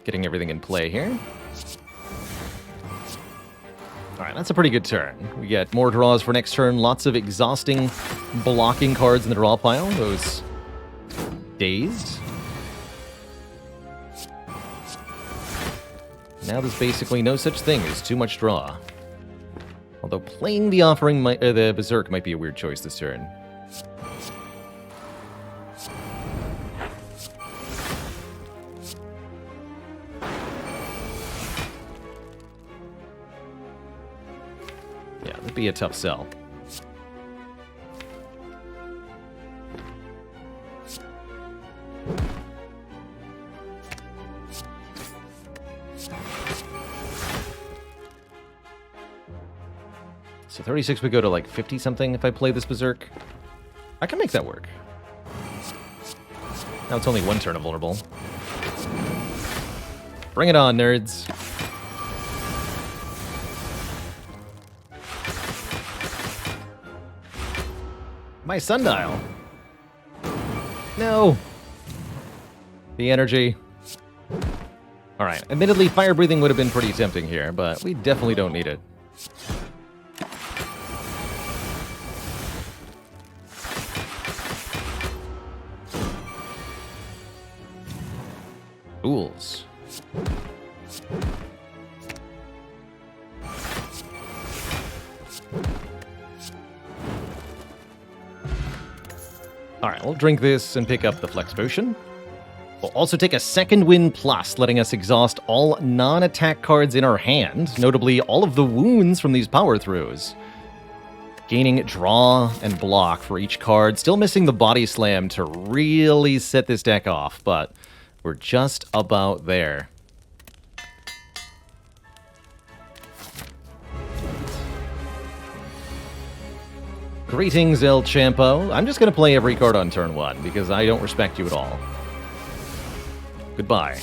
getting everything in play here. Alright, that's a pretty good turn. We get more draws for next turn. Lots of exhausting blocking cards in the draw pile. Those Dazed. Now there's basically no such thing as too much draw. Although playing the Offering, the Berserk might be a weird choice this turn. Yeah, that'd be a tough sell. So 36 would go to like 50 something if I play this Berserk. I can make that work. Now it's only one turn of vulnerable. Bring it on, nerds. My sundial. No. The energy. Alright, admittedly, fire breathing would have been pretty tempting here, but we definitely don't need it. Fools. Alright, we'll drink this and pick up the Flex Potion. We'll also take a second win plus, letting us exhaust all non-attack cards in our hand, notably all of the wounds from these power throws. Gaining draw and block for each card, still missing the Body Slam to really set this deck off, but we're just about there. Greetings, El Champo. I'm just going to play every card on turn 1, because I don't respect you at all. Goodbye.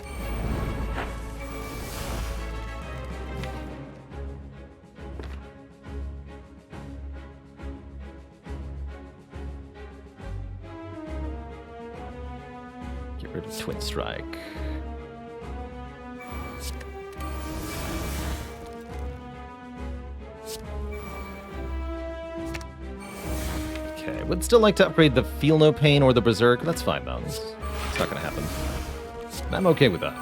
Get rid of Twin Strike. Okay, would still like to upgrade the Feel No Pain or the Berserk. That's fine, though. It's not going to happen. I'm okay with that.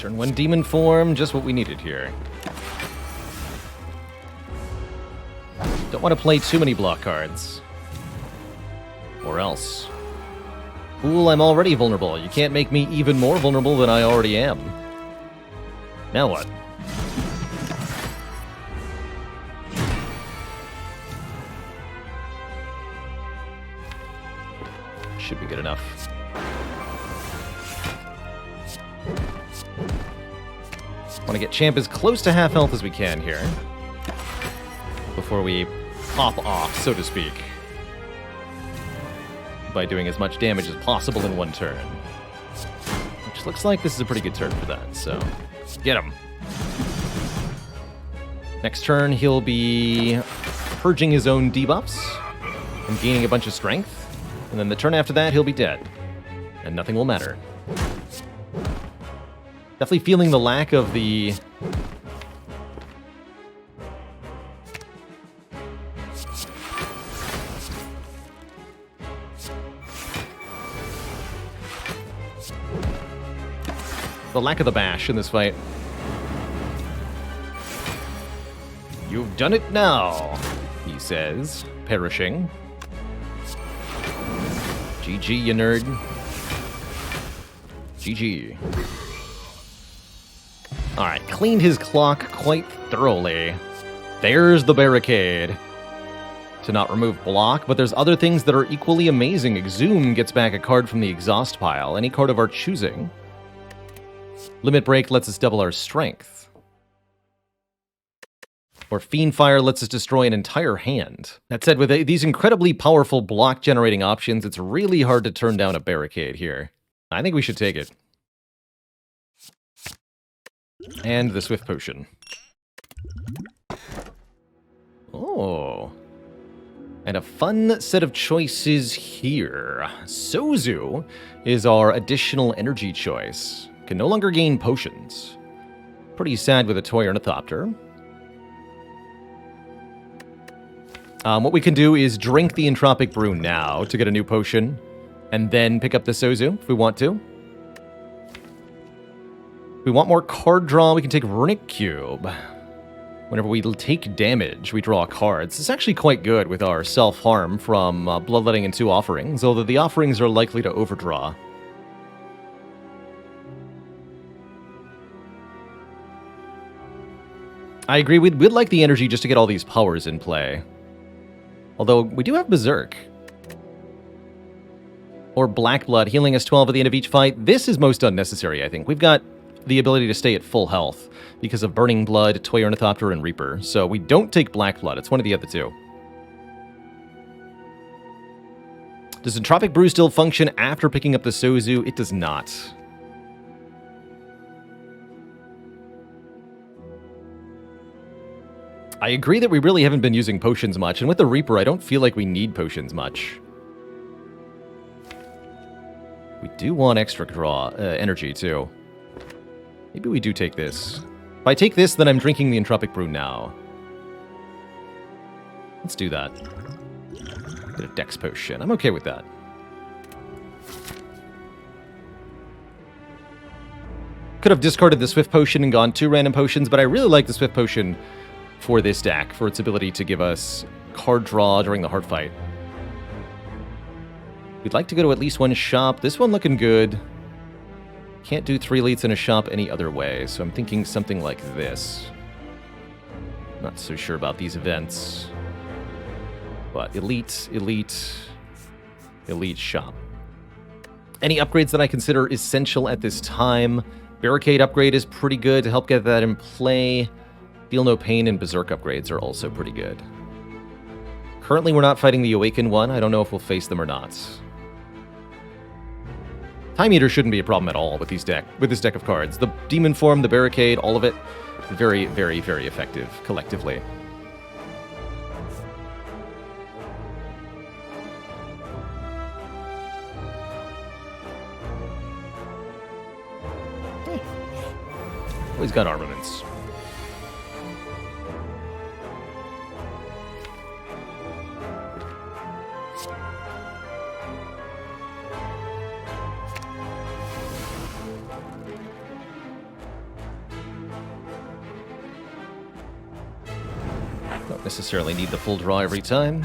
Turn 1 demon form, just what we needed here. Don't want to play too many block cards. Or else. Fool, I'm already vulnerable. You can't make me even more vulnerable than I already am. Now what? Should be good enough. Want to get Champ as close to half health as we can here. Before we pop off, so to speak. By doing as much damage as possible in one turn. Which looks like this is a pretty good turn for that, so... Get him! Next turn, he'll be purging his own debuffs and gaining a bunch of strength. And then the turn after that, he'll be dead. And nothing will matter. Definitely feeling the lack of the... the lack of the bash in this fight. You've done it now, he says, perishing. GG, you nerd. GG. Alright, cleaned his clock quite thoroughly. There's the barricade. To not remove block, but there's other things that are equally amazing. Exhume gets back a card from the exhaust pile, any card of our choosing. Limit Break lets us double our strength. Or Fiend Fire lets us destroy an entire hand. That said, with these incredibly powerful block-generating options, it's really hard to turn down a barricade here. I think we should take it. And the Swift Potion. Oh. And a fun set of choices here. Sozu is our additional energy choice. Can no longer gain potions. Pretty sad with a Toy Ornithopter. What we can do is drink the Entropic Brew now to get a new potion, and then pick up the Sozu if we want to. If we want more card draw, we can take Runic Cube. Whenever we take damage, we draw cards. It's actually quite good with our self-harm from Bloodletting and 2 offerings, although the offerings are likely to overdraw. I agree, we'd like the energy just to get all these powers in play. Although, we do have Berserk. Or Black Blood, healing us 12 at the end of each fight. This is most unnecessary, I think. We've got the ability to stay at full health because of Burning Blood, Toy Ornithopter, and Reaper. So we don't take Black Blood, it's one of the other two. Does Entropic Brew still function after picking up the Sozu? It does not. I agree that we really haven't been using potions much, and with the Reaper, I don't feel like we need potions much. We do want extra draw energy, too. Maybe we do take this. If I take this, then I'm drinking the Entropic Brew now. Let's do that. Get a Dex Potion. I'm okay with that. Could have discarded the Swift Potion and gone 2 random potions, but I really like the Swift Potion for this deck, for its ability to give us card draw during the hard fight. We'd like to go to at least one shop. This one looking good. Can't do 3 elites in a shop any other way, so I'm thinking something like this. Not so sure about these events. But elite, elite, elite shop. Any upgrades that I consider essential at this time? Barricade upgrade is pretty good to help get that in play. Feel No Pain and Berserk upgrades are also pretty good. Currently, we're not fighting the Awakened one. I don't know if we'll face them or not. Time Eater shouldn't be a problem at all with this deck of cards. The Demon Form, the Barricade, all of it, very, very, very effective collectively. Always got armaments. Don't necessarily need the full draw every time.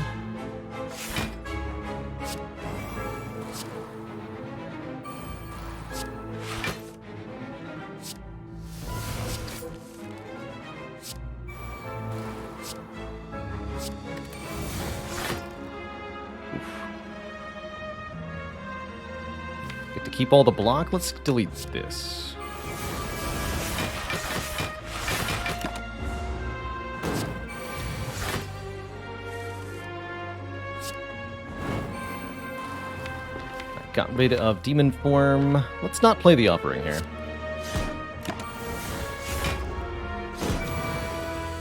Get to keep all the block. Let's delete this. Got rid of demon form. Let's not play the offering here,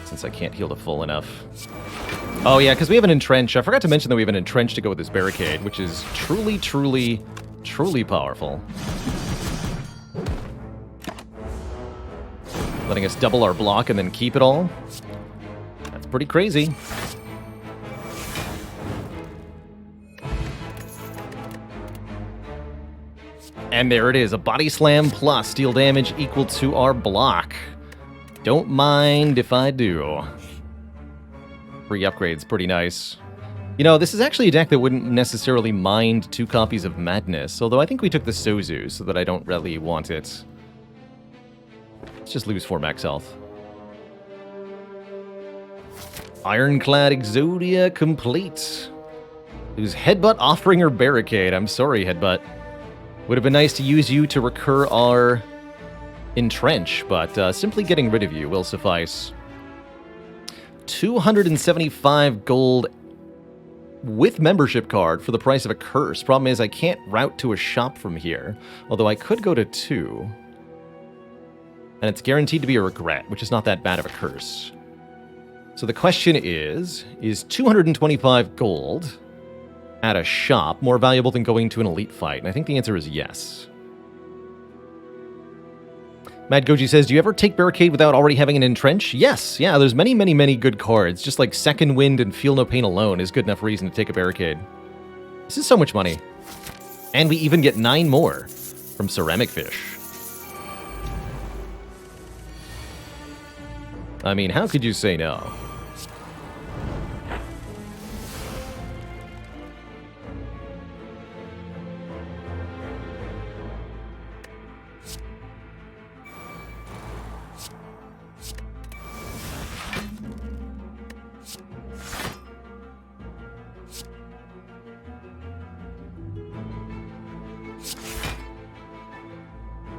since I can't heal to full enough. Oh yeah, because we have an entrench. I forgot to mention that we have an entrench to go with this barricade, which is truly, truly, truly powerful. Letting us double our block and then keep it all. That's pretty crazy. And there it is, a body slam plus steal damage equal to our block. Don't mind if I do. Free upgrades, pretty nice. You know, this is actually a deck that wouldn't necessarily mind 2 copies of Madness, although I think we took the Sozu, so that I don't really want it. Let's just lose 4 max health. Ironclad Exodia complete. Lose Headbutt, Offering, or Barricade. I'm sorry, Headbutt. Would have been nice to use you to recur our entrench, but simply getting rid of you will suffice. 275 gold with membership card for the price of a curse. Problem is I can't route to a shop from here, although I could go to 2. And it's guaranteed to be a regret, which is not that bad of a curse. So the question is 225 gold at a shop more valuable than going to an elite fight? And I think the answer is yes. Mad Goji says, do you ever take Barricade without already having an entrench? Yes, yeah, there's many, many, many good cards. Just like Second Wind and Feel No Pain alone is good enough reason to take a Barricade. This is so much money. And we even get 9 more from Ceramic Fish. I mean, how could you say no?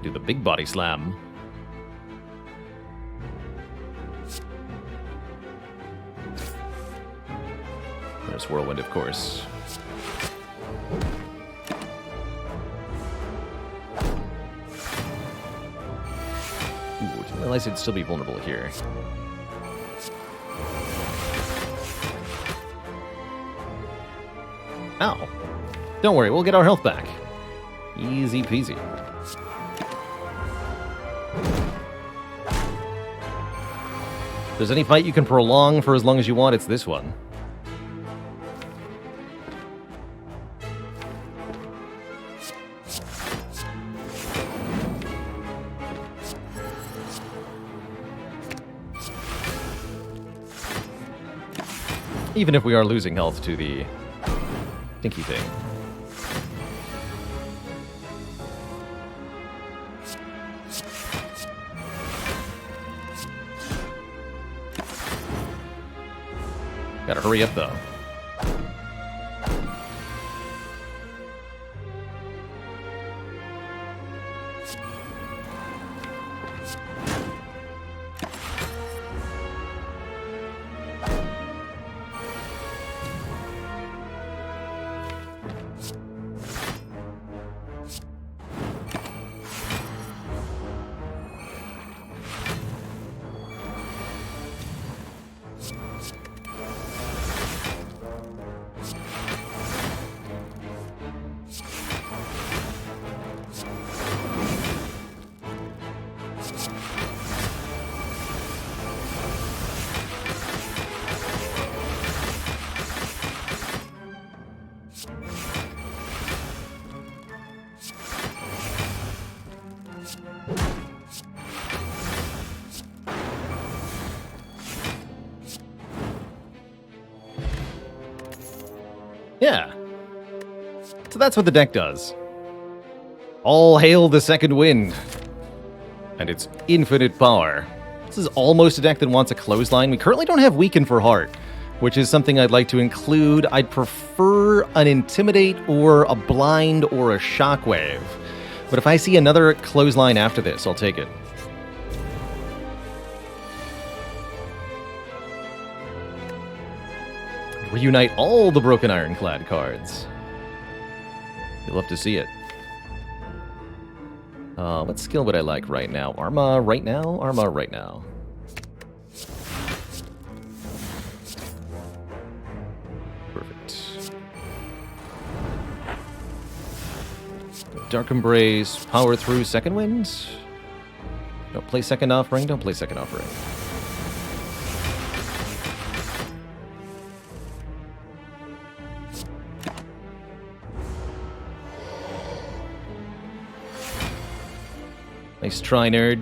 Do the big body slam. There's Whirlwind, of course. Ooh, didn't realize it'd still be vulnerable here. Ow. Don't worry, we'll get our health back. Easy peasy. If there's any fight you can prolong for as long as you want, it's this one. Even if we are losing health to the stinky thing. Gotta hurry up, though. Yeah. So that's what the deck does. All hail the second wind. And its infinite power. This is almost a deck that wants a clothesline. We currently don't have Weaken for Heart, which is something I'd like to include. I'd prefer an Intimidate or a Blind or a Shockwave. But if I see another clothesline after this, I'll take it. Reunite all the broken Ironclad cards. You'll love to see it. What skill would I like right now? Arma right now? Arma right now. Perfect. Dark Embrace, Power Through, Second Wind. Don't play Second Offering, don't play Second Offering. Nice try, nerd.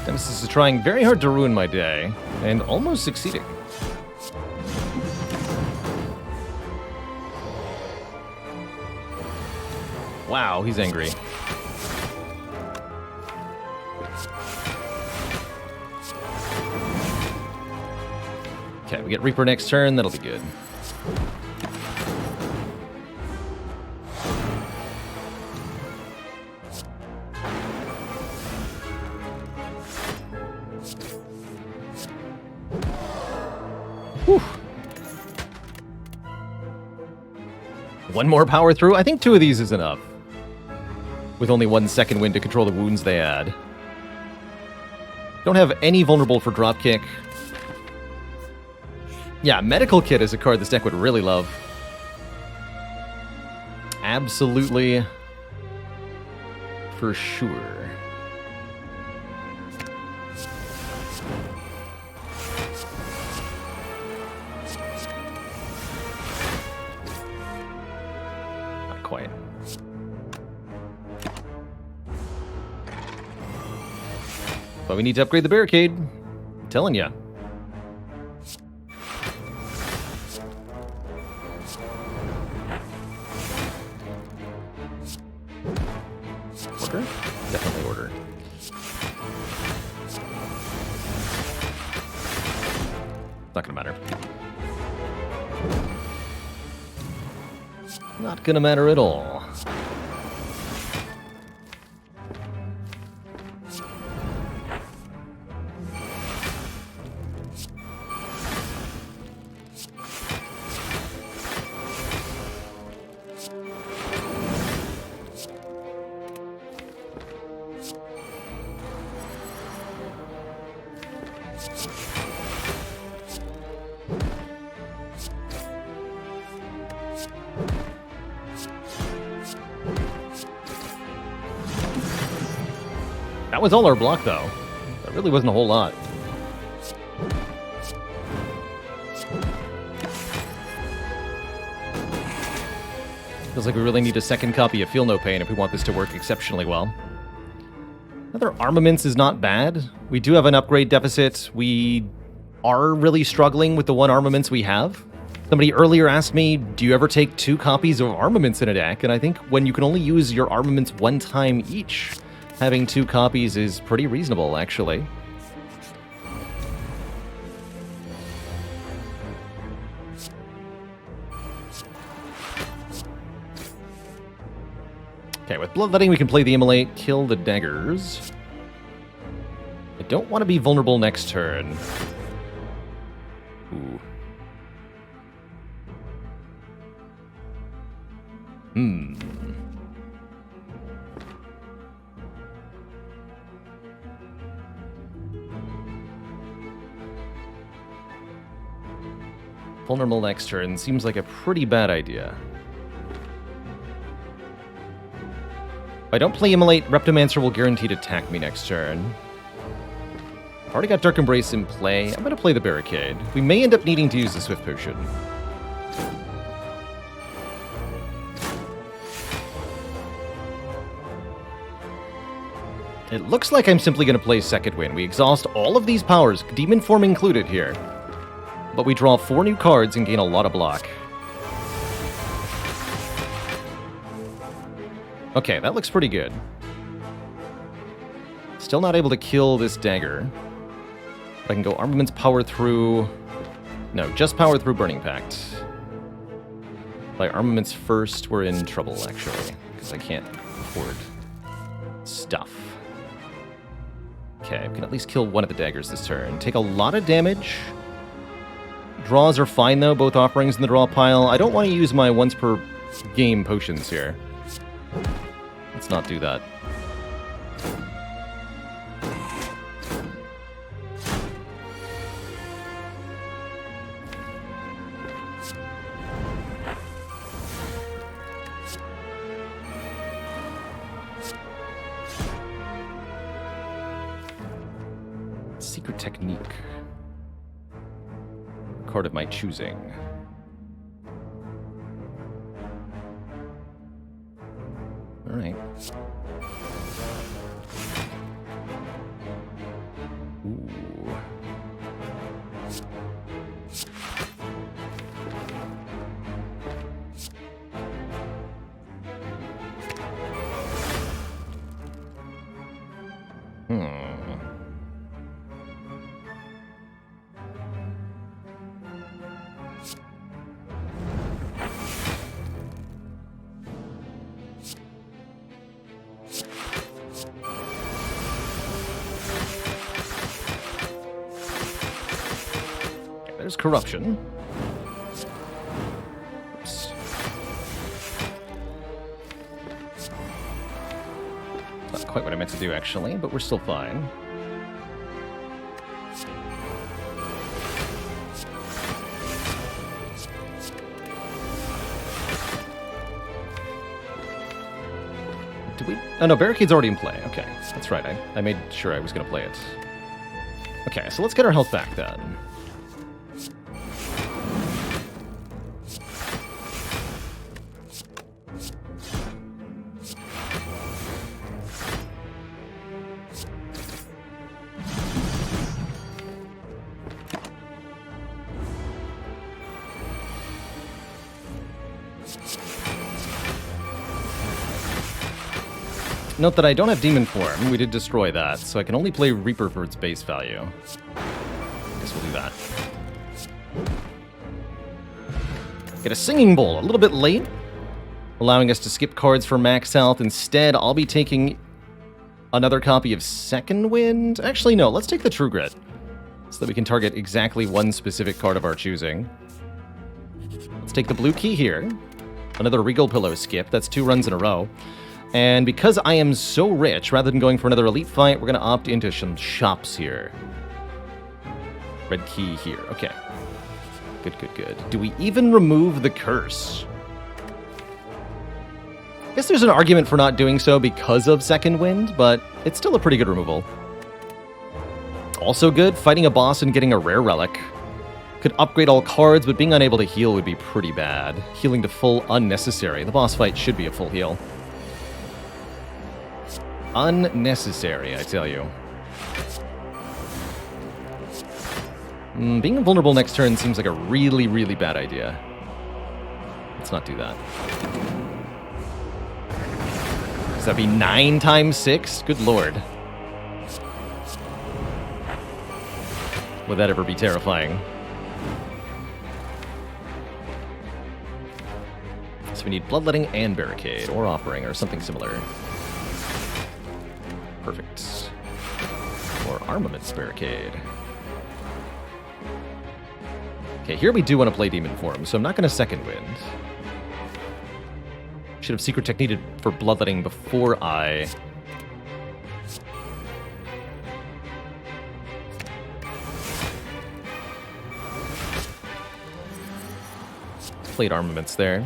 Nemesis is trying very hard to ruin my day, and almost succeeding. Wow, he's angry. Okay, we get Reaper next turn, that'll be good. Whew. One more power through? I think 2 of these is enough. With only 1 second wind to control the wounds they add. Don't have any vulnerable for dropkick. Yeah, Medical Kit is a card this deck would really love. Absolutely. For sure. Quite. But we need to upgrade the barricade. I'm telling ya. Order? Definitely order. Not gonna matter. Not gonna matter at all. That was all our block, though. That really wasn't a whole lot. Feels like we really need a second copy of Feel No Pain if we want this to work exceptionally well. Another Armaments is not bad. We do have an upgrade deficit. We are really struggling with the 1 Armaments we have. Somebody earlier asked me, do you ever take 2 copies of Armaments in a deck? And I think when you can only use your Armaments 1 time each, having 2 copies is pretty reasonable, actually. Okay, with Bloodletting we can play the Immolate, kill the daggers. I don't want to be vulnerable next turn. Ooh. Vulnerable next turn seems like a pretty bad idea. If I don't play Immolate, Reptomancer will guaranteed attack me next turn. I've already got Dark Embrace in play. I'm going to play the Barricade. We may end up needing to use the Swift Potion. It looks like I'm simply going to play Second Wind. We exhaust all of these powers, Demon Form included here. But we draw 4 new cards and gain a lot of block. Okay, that looks pretty good. Still not able to kill this dagger. But I can go Armaments Power Through... No, just Power Through Burning Pact. By Armaments first, we're in trouble, actually. Because I can't afford stuff. Okay, I can at least kill one of the daggers this turn. Take a lot of damage. Draws are fine, though. Both offerings in the draw pile. I don't want to use my once per game potions here. Let's not do that. Secret Technique. Card of my choosing. All right. Ooh. There's corruption. Oops. Not quite what I meant to do, actually, but we're still fine. Did we? Oh no, Barricade's already in play. Okay, that's right. I made sure I was going to play it. Okay, so let's get our health back then. Note that I don't have Demon Form. We did destroy that, so I can only play Reaper for its base value. Guess we'll do that. Get a Singing Bowl, a little bit late, allowing us to skip cards for max health. Instead, I'll be taking another copy of Second Wind. Actually, no, let's take the True Grit, so that we can target exactly one specific card of our choosing. Let's take the blue key here. Another Regal Pillow skip. That's 2 runs in a row. And because I am so rich, rather than going for another elite fight, we're going to opt into some shops here. Red key here. Okay. Good, good, good. Do we even remove the curse? I guess there's an argument for not doing so because of Second Wind, but it's still a pretty good removal. Also good, fighting a boss and getting a rare relic. Could upgrade all cards, but being unable to heal would be pretty bad. Healing to full, unnecessary. The boss fight should be a full heal. Unnecessary, I tell you. Being vulnerable next turn seems like a really, really bad idea. Let's not do that. Does that be 9 times 6? Good lord. Would that ever be terrifying? So we need Bloodletting and Barricade, or Offering, or something similar. Perfect. Or Armaments Barricade. Okay, here we do want to play Demon Form, so I'm not going to Second Wind. Should have Secret Techniqued for Bloodletting before I... Plate armaments there.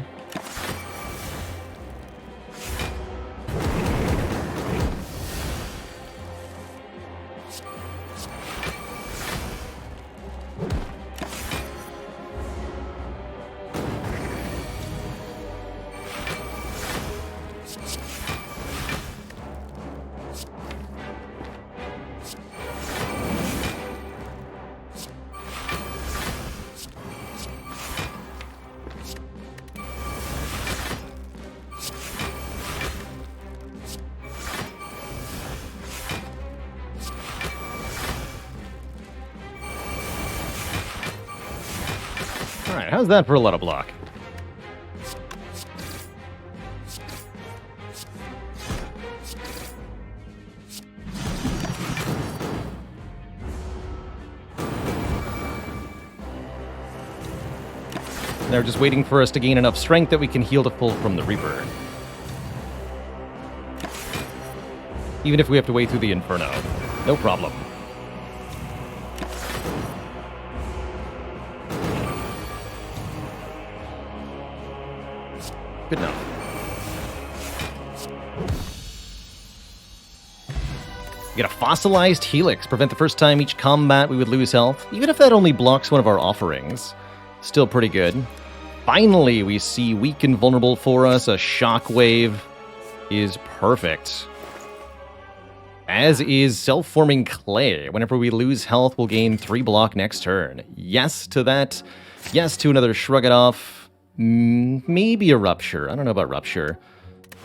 Alright, how's that for a lot of block? They're just waiting for us to gain enough strength that we can heal to full from the Reaper. Even if we have to wait through the Inferno. No problem. Good enough. We get a fossilized helix. Prevent the first time each combat we would lose health. Even if that only blocks one of our offerings. Still pretty good. Finally, we see weak and vulnerable for us. A shockwave is perfect. As is self-forming clay. Whenever we lose health, we'll gain 3 block next turn. Yes to that. Yes to another shrug it off. Maybe a Rupture. I don't know about Rupture.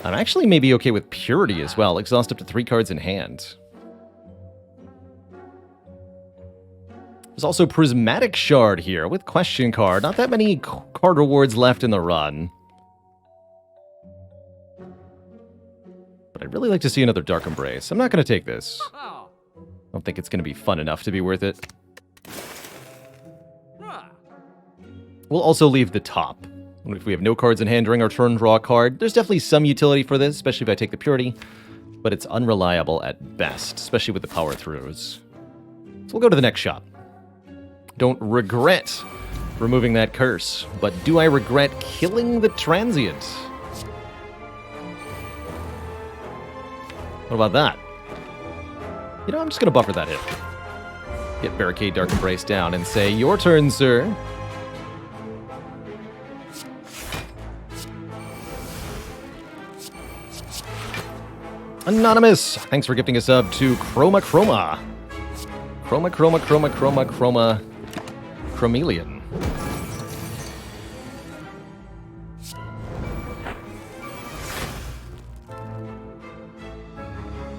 I'm actually maybe okay with Purity as well. Exhaust up to 3 cards in hand. There's also Prismatic Shard here with Question Card. Not that many card rewards left in the run. But I'd really like to see another Dark Embrace. I'm not going to take this. I don't think it's going to be fun enough to be worth it. We'll also leave the top. If we have no cards in hand during our turn, draw a card. There's definitely some utility for this, especially if I take the Purity. But it's unreliable at best, especially with the power throughs. So we'll go to the next shop. Don't regret removing that curse, but do I regret killing the Transient? What about that? You know, I'm just going to buffer that hit. Get Barricade Dark Embrace down and say, your turn, sir. Anonymous, thanks for gifting a sub to Chroma. Chromelian.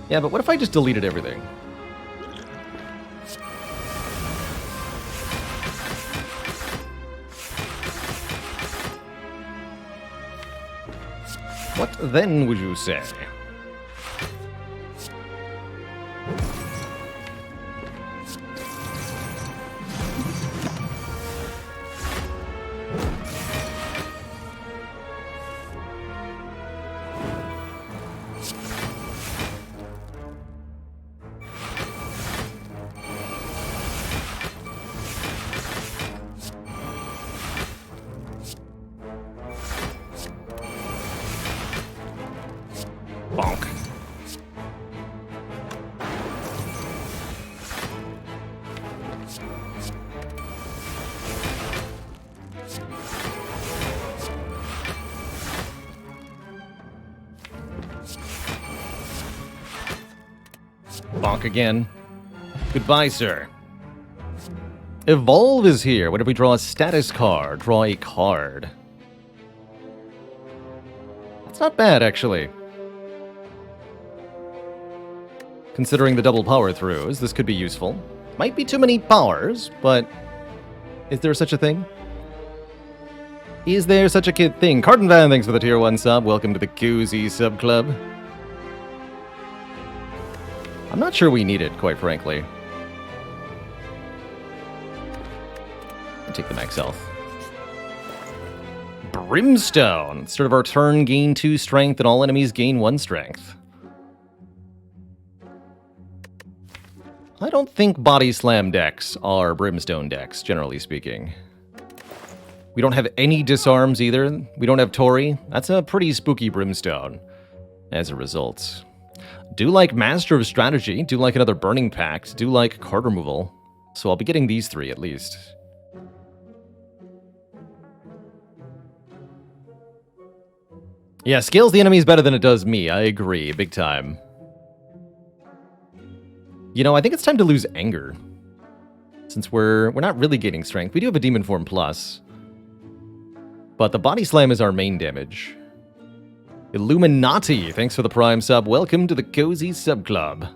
Yeah, but what if I just deleted everything? What then would you say? Bonk. Bonk again. Goodbye, sir. Evolve is here. Whenever we draw a status card, draw a card. That's not bad, actually. Considering the double power throughs, this could be useful. Might be too many powers, but is there such a thing? Is there such a thing? Carton Van, thanks for the tier 1 sub. Welcome to the Cozy Sub Club. I'm not sure we need it, quite frankly. I'll take the max health. Brimstone. Start of our turn, gain 2 strength, and all enemies gain 1 strength. I don't think Body Slam decks are Brimstone decks, generally speaking. We don't have any disarms either. We don't have Tori. That's a pretty spooky Brimstone as a result. Do like Master of Strategy. Do like another Burning Pact. Do like card removal. So I'll be getting these 3 at least. Yeah, scales the enemies better than it does me. I agree, big time. You know, I think it's time to lose Anger. Since we're not really gaining strength. We do have a Demon Form Plus. But the Body Slam is our main damage. Illuminati, thanks for the Prime sub. Welcome to the Cozy Sub Club.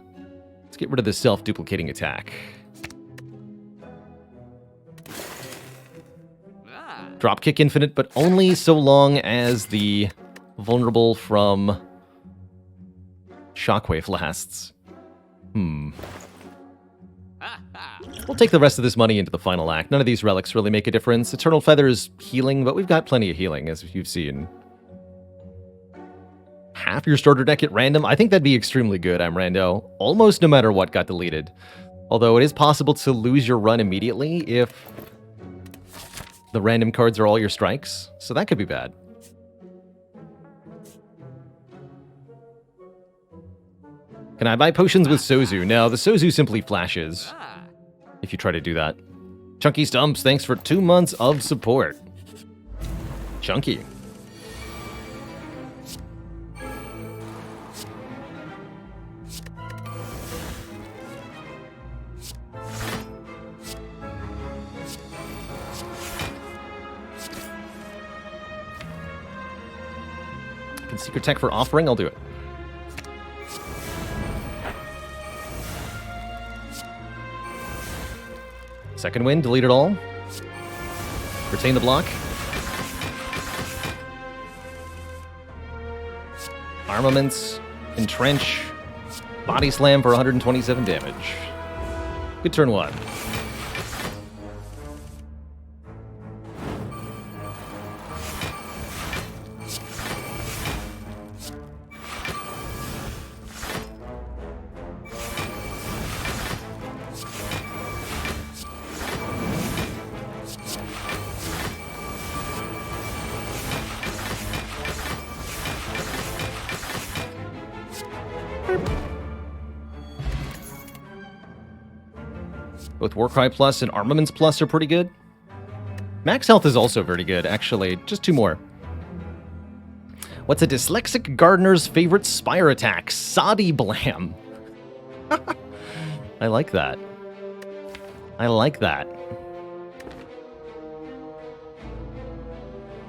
Let's get rid of this self-duplicating attack. Dropkick infinite, but only so long as the vulnerable from Shockwave lasts. We'll take the rest of this money into the final act. None of these relics really make a difference. Eternal Feather is healing, but we've got plenty of healing, as you've seen. Half your starter deck at random? I think that'd be extremely good, I'm Rando. Almost no matter what got deleted. Although it is possible to lose your run immediately if the random cards are all your strikes. So that could be bad. Can I buy potions with Sozu? No, the Sozu simply flashes. If you try to do that. Chunky Stumps, thanks for 2 months of support. Chunky. Can Secret Tech for offering? I'll do it. Second Wind, delete it all. Retain the block. Armaments, Entrench, Body Slam for 127 damage. Good turn 1. Both Warcry Plus and Armaments Plus are pretty good. Max Health is also very good, actually. Just 2 more. What's a dyslexic gardener's favorite Spire attack? Soddy Blam. I like that. I like that.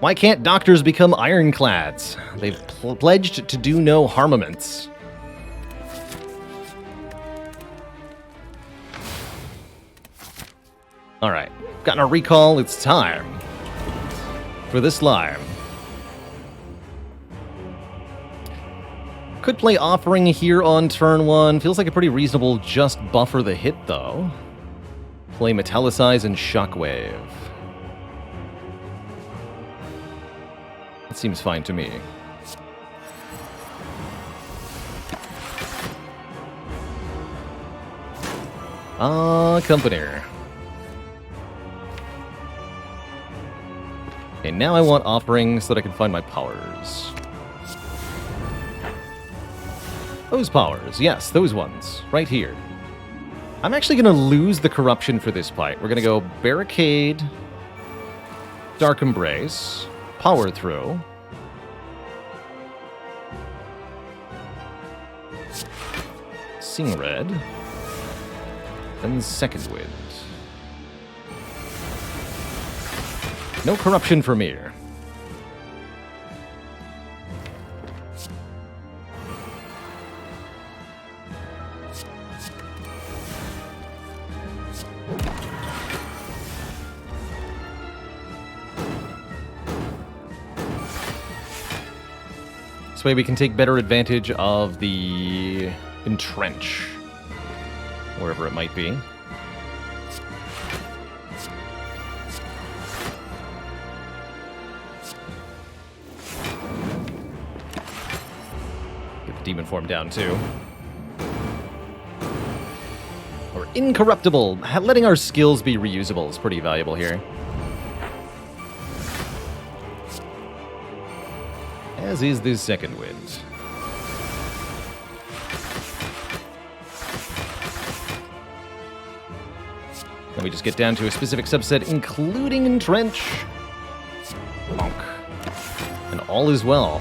Why can't doctors become ironclads? They've pledged to do no harmaments. Alright, gotten a recall, it's time for this slime. Could play Offering here on turn 1. Feels like a pretty reasonable just buffer the hit, though. Play Metallicize and Shockwave. That seems fine to me. Company. Okay, now I want Offering so that I can find my powers. Those powers, yes, those ones, right here. I'm actually going to lose the corruption for this fight. We're going to go Barricade, Dark Embrace, Power Throw, Sing Red, and Second Wind. No corruption for me. This way we can take better advantage of the Entrench, wherever it might be. Demon form down too. Or incorruptible. Letting our skills be reusable is pretty valuable here. As is this second wind. Then we just get down to a specific subset, including Entrench. Bonk. And all is well.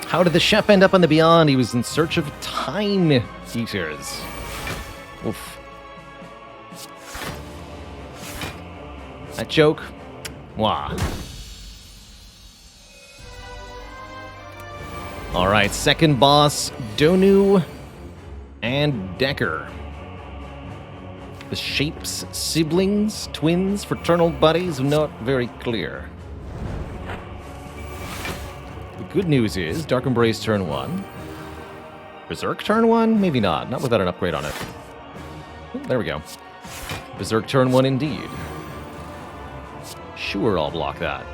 How did the chef end up on the Beyond? He was in search of time eaters. Oof. That joke? Wah. Alright, second boss, Donu and Decker. The shapes, siblings, twins, fraternal buddies, not very clear. The good news is, Dark Embrace turn 1. Berserk turn 1? Maybe not without an upgrade on it. Oh, there we go. Berserk turn 1 indeed. Sure, I'll block that.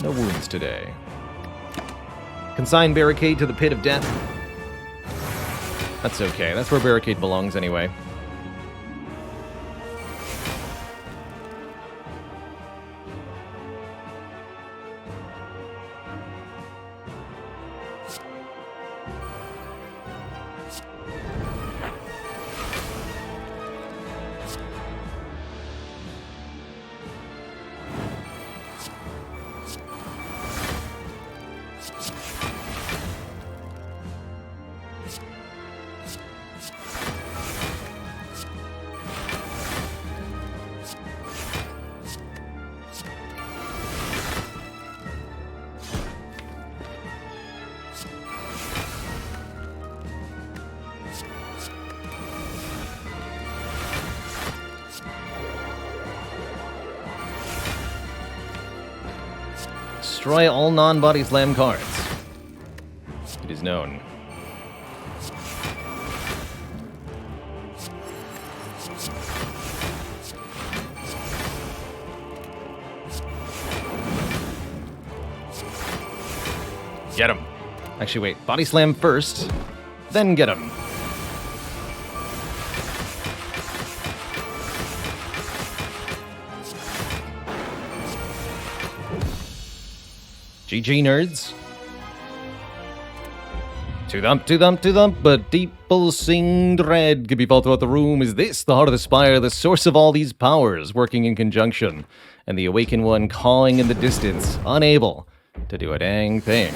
No wounds today. Consign Barricade to the Pit of Death. That's okay. That's where Barricade belongs anyway. Destroy all non-body slam cards. It is known. Get him. Actually, wait. Body slam first, then get him. GG, nerds. To thump, but people sing dread could be felt throughout the room. Is this the heart of the spire, the source of all these powers working in conjunction, and the awakened one cawing in the distance, unable to do a dang thing?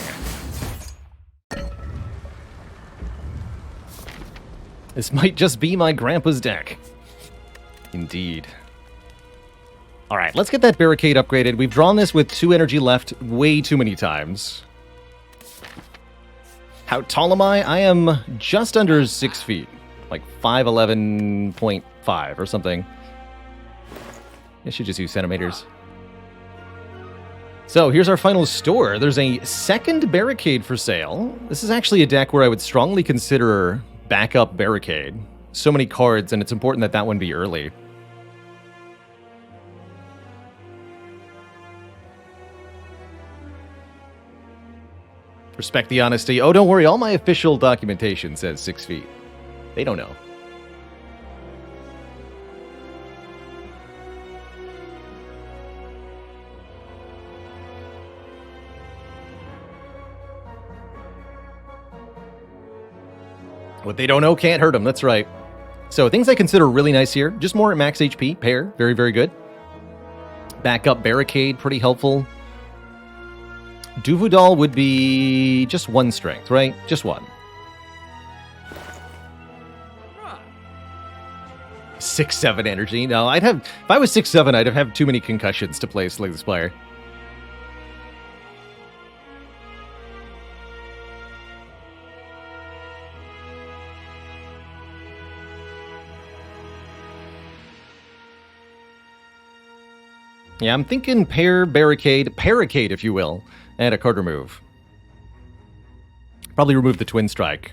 This might just be my grandpa's deck. Indeed. Alright, let's get that Barricade upgraded. We've drawn this with 2 energy left way too many times. How tall am I? I am just under 6 feet. Like 5'11.5 or something. I should just use centimeters. So here's our final store. There's a second Barricade for sale. This is actually a deck where I would strongly consider backup Barricade. So many cards, and it's important that that one be early. Respect the honesty. Oh, don't worry. All my official documentation says 6 feet. They don't know. What they don't know can't hurt them. That's right. So things I consider really nice here. Just more at max HP. Pair. Very, very good. Backup Barricade. Pretty helpful. Duvudal would be just 1 strength, right? Just 1. 6-7 energy. No, I'd have... If I was 6-7, I'd have too many concussions to play Slay the Spire. Yeah, I'm thinking pair, Barricade, Paracade, if you will, and a card remove. Probably remove the Twin Strike.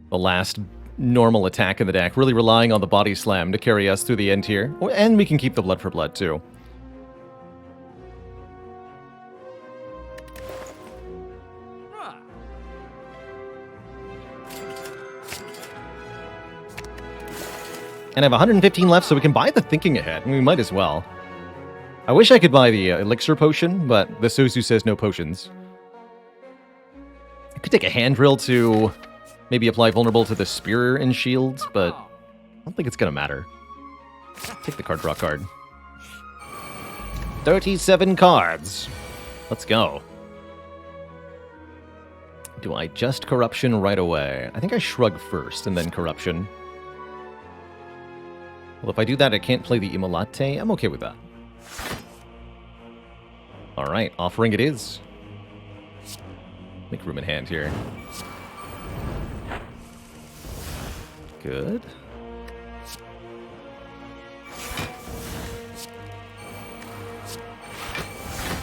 The last normal attack in the deck, really relying on the Body Slam to carry us through the end here. And we can keep the Blood for Blood, too. And I have 115 left, so we can buy the Thinking Ahead. We might as well. I wish I could buy the Elixir Potion, but the Sozu says no potions. I could take a Hand Drill to maybe apply Vulnerable to the Spear and Shields, but I don't think it's going to matter. Take the card, draw card. 37 cards. Let's go. Do I just Corruption right away? I think I Shrug first and then Corruption. Well, if I do that, I can't play the Immolate. I'm okay with that. Alright, Offering it is. Make room in hand here. Good.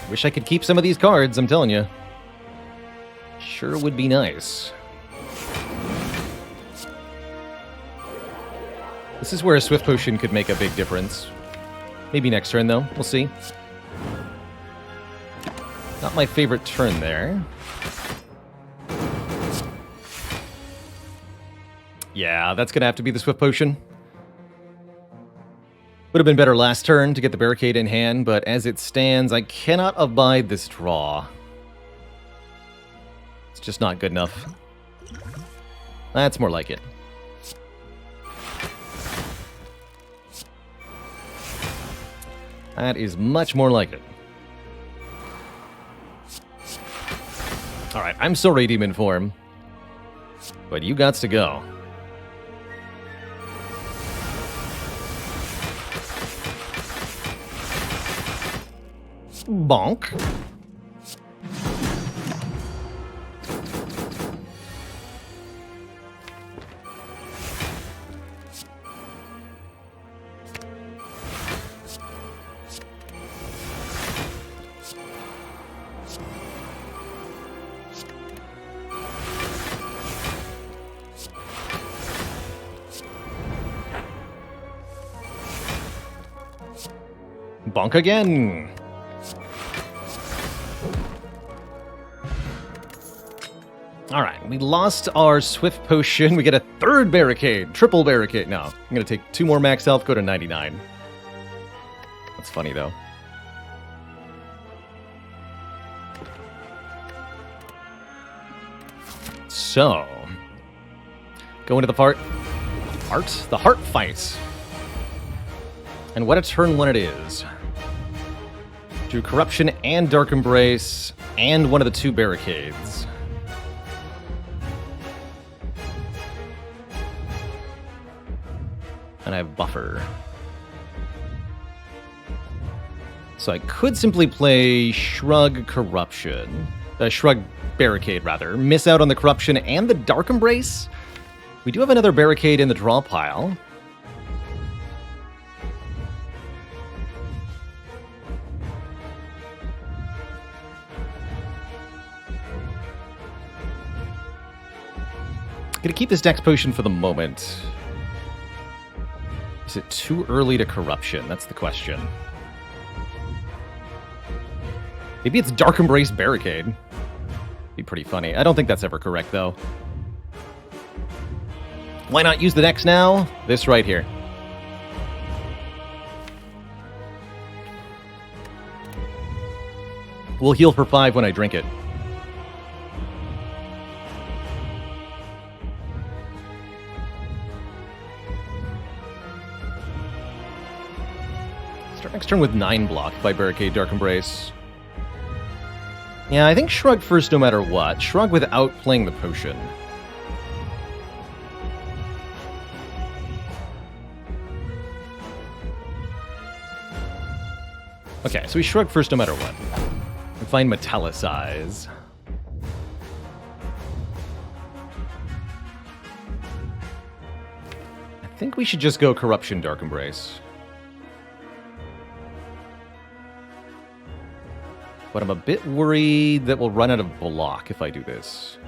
Wish I could keep some of these cards, I'm telling you. Sure would be nice. This is where a Swift Potion could make a big difference. Maybe next turn, though. We'll see. Not my favorite turn there. Yeah, that's going to have to be the Swift Potion. Would have been better last turn to get the Barricade in hand, but as it stands, I cannot abide this draw. It's just not good enough. That's more like it. That is much more like it. Alright, I'm still Ray Demon form. But you gots to go. Bonk. Bonk again. Alright, we lost our Swift Potion. We get a third Barricade. Triple Barricade. No, I'm going to take 2 more max health, go to 99. That's funny, though. So, go into the the heart fight. And what a turn 1 it is. Do Corruption and Dark Embrace, and one of the 2 Barricades. And I have Buffer. So I could simply play Shrug Corruption. Shrug Barricade, rather. Miss out on the Corruption and the Dark Embrace. We do have another Barricade in the draw pile. Gonna keep this Dex Potion for the moment. Is it too early to Corruption? That's the question. Maybe it's Dark Embrace Barricade. Be pretty funny. I don't think that's ever correct, though. Why not use the Dex now? This right here. We'll heal for 5 when I drink it. Next turn with 9 block by Barricade, Dark Embrace. Yeah, I think Shrug first no matter what. Shrug without playing the potion. Okay, so we Shrug first no matter what. And find Metallicize. I think we should just go Corruption, Dark Embrace. But I'm a bit worried that we'll run out of block if I do this.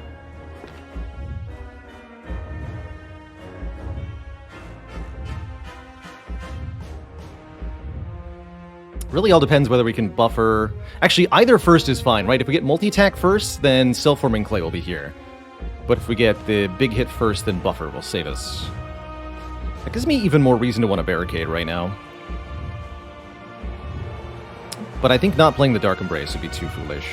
Really all depends whether we can buffer... Actually, either first is fine, right? If we get multi-attack first, then Self-Forming Clay will be here. But if we get the big hit first, then buffer will save us. That gives me even more reason to want to barricade right now. But I think not playing the Dark Embrace would be too foolish.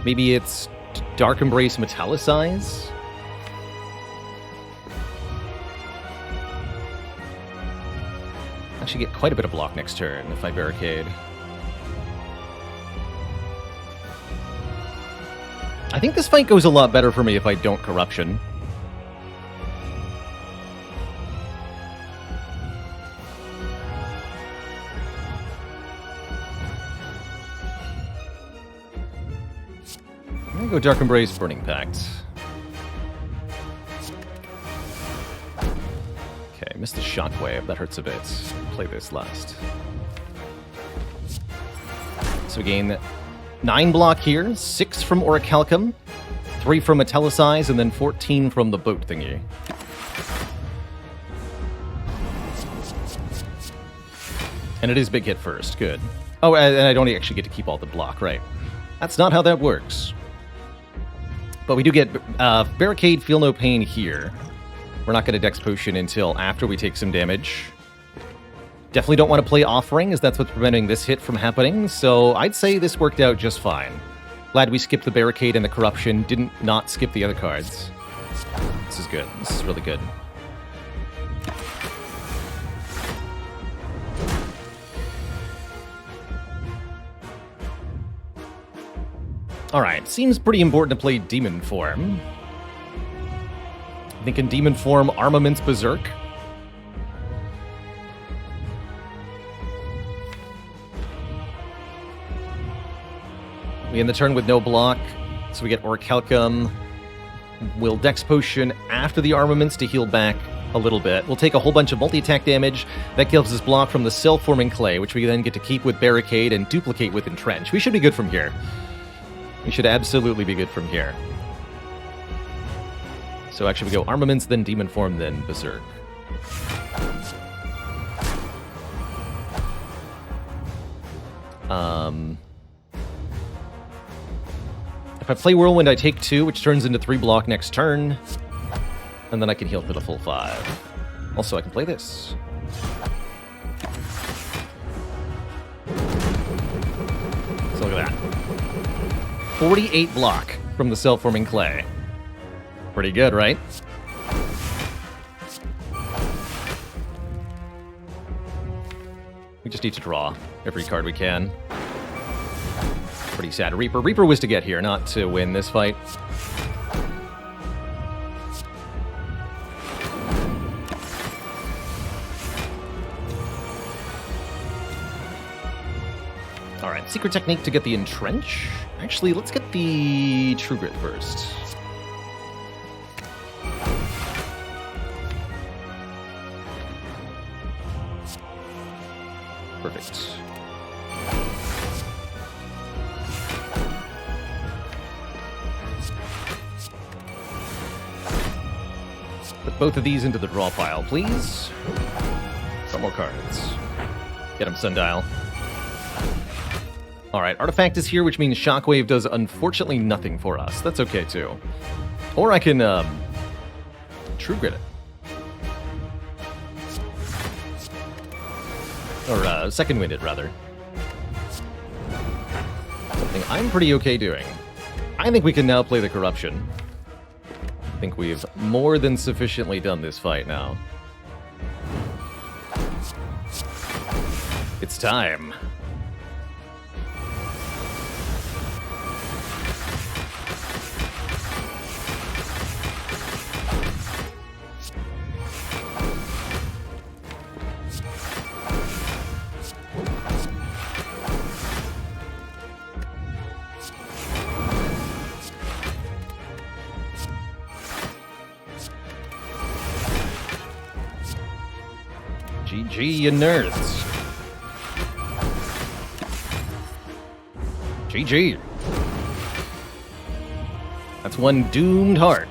Maybe it's Dark Embrace Metallicize? Actually get quite a bit of block next turn if I barricade. I think this fight goes a lot better for me if I don't Corruption. I'm gonna go Dark Embrace, Burning Pact. Okay, missed the Shockwave. That hurts a bit. Play this last. So we gain 9 block here, 6 from Orichalcum, 3 from Metallicize, and then 14 from the boat thingy. And it is big hit first. Good. Oh, and I don't actually get to keep all the block, right? That's not how that works. But we do get Barricade, Feel No Pain here. We're not going to Dex Potion until after we take some damage. Definitely don't want to play Offering, as that's what's preventing this hit from happening, so I'd say this worked out just fine. Glad we skipped the Barricade and the Corruption, didn't not skip the other cards. This is good. This is really good. Alright, seems pretty important to play Demon Form. I think in Demon Form, Armaments Berserk. We end the turn with no block, so we get Orichalcum. We'll Dex Potion after the Armaments to heal back a little bit. We'll take a whole bunch of multi-attack damage. That gives us block from the Self-Forming Clay, which we then get to keep with Barricade and duplicate with Entrench. We should be good from here. We should absolutely be good from here. So actually we go Armaments, then Demon Form, then Berserk. If I play Whirlwind, I take 2, which turns into 3 block next turn. And then I can heal for the full 5. Also, I can play this. So look at that. 48 block from the Self-Forming Clay. Pretty good, right? We just need to draw every card we can. Pretty sad. Reaper. Reaper was to get here, not to win this fight. Alright, secret technique to get the Entrench. Actually, let's get the True Grit first. Perfect. Put both of these into the draw pile, please. Some more cards. Get him, Sundial. Alright, Artifact is here, which means Shockwave does unfortunately nothing for us. That's okay, too. Or I can, True Grit it. Or, Second Wind it, rather. Something I'm pretty okay doing. I think we can now play the Corruption. I think we've more than sufficiently done this fight now. It's time. GG, you nerds. GG. That's one doomed heart.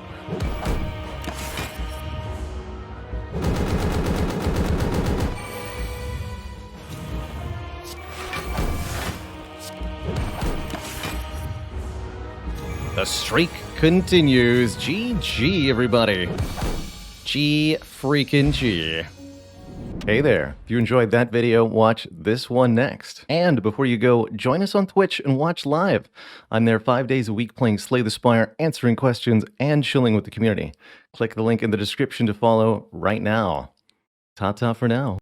The streak continues. GG, everybody. G freaking G. Hey there, if you enjoyed that video, watch this one next. And before you go, join us on Twitch and watch live. I'm there 5 days a week playing Slay the Spire, answering questions, and chilling with the community. Click the link in the description to follow right now. Ta-ta for now.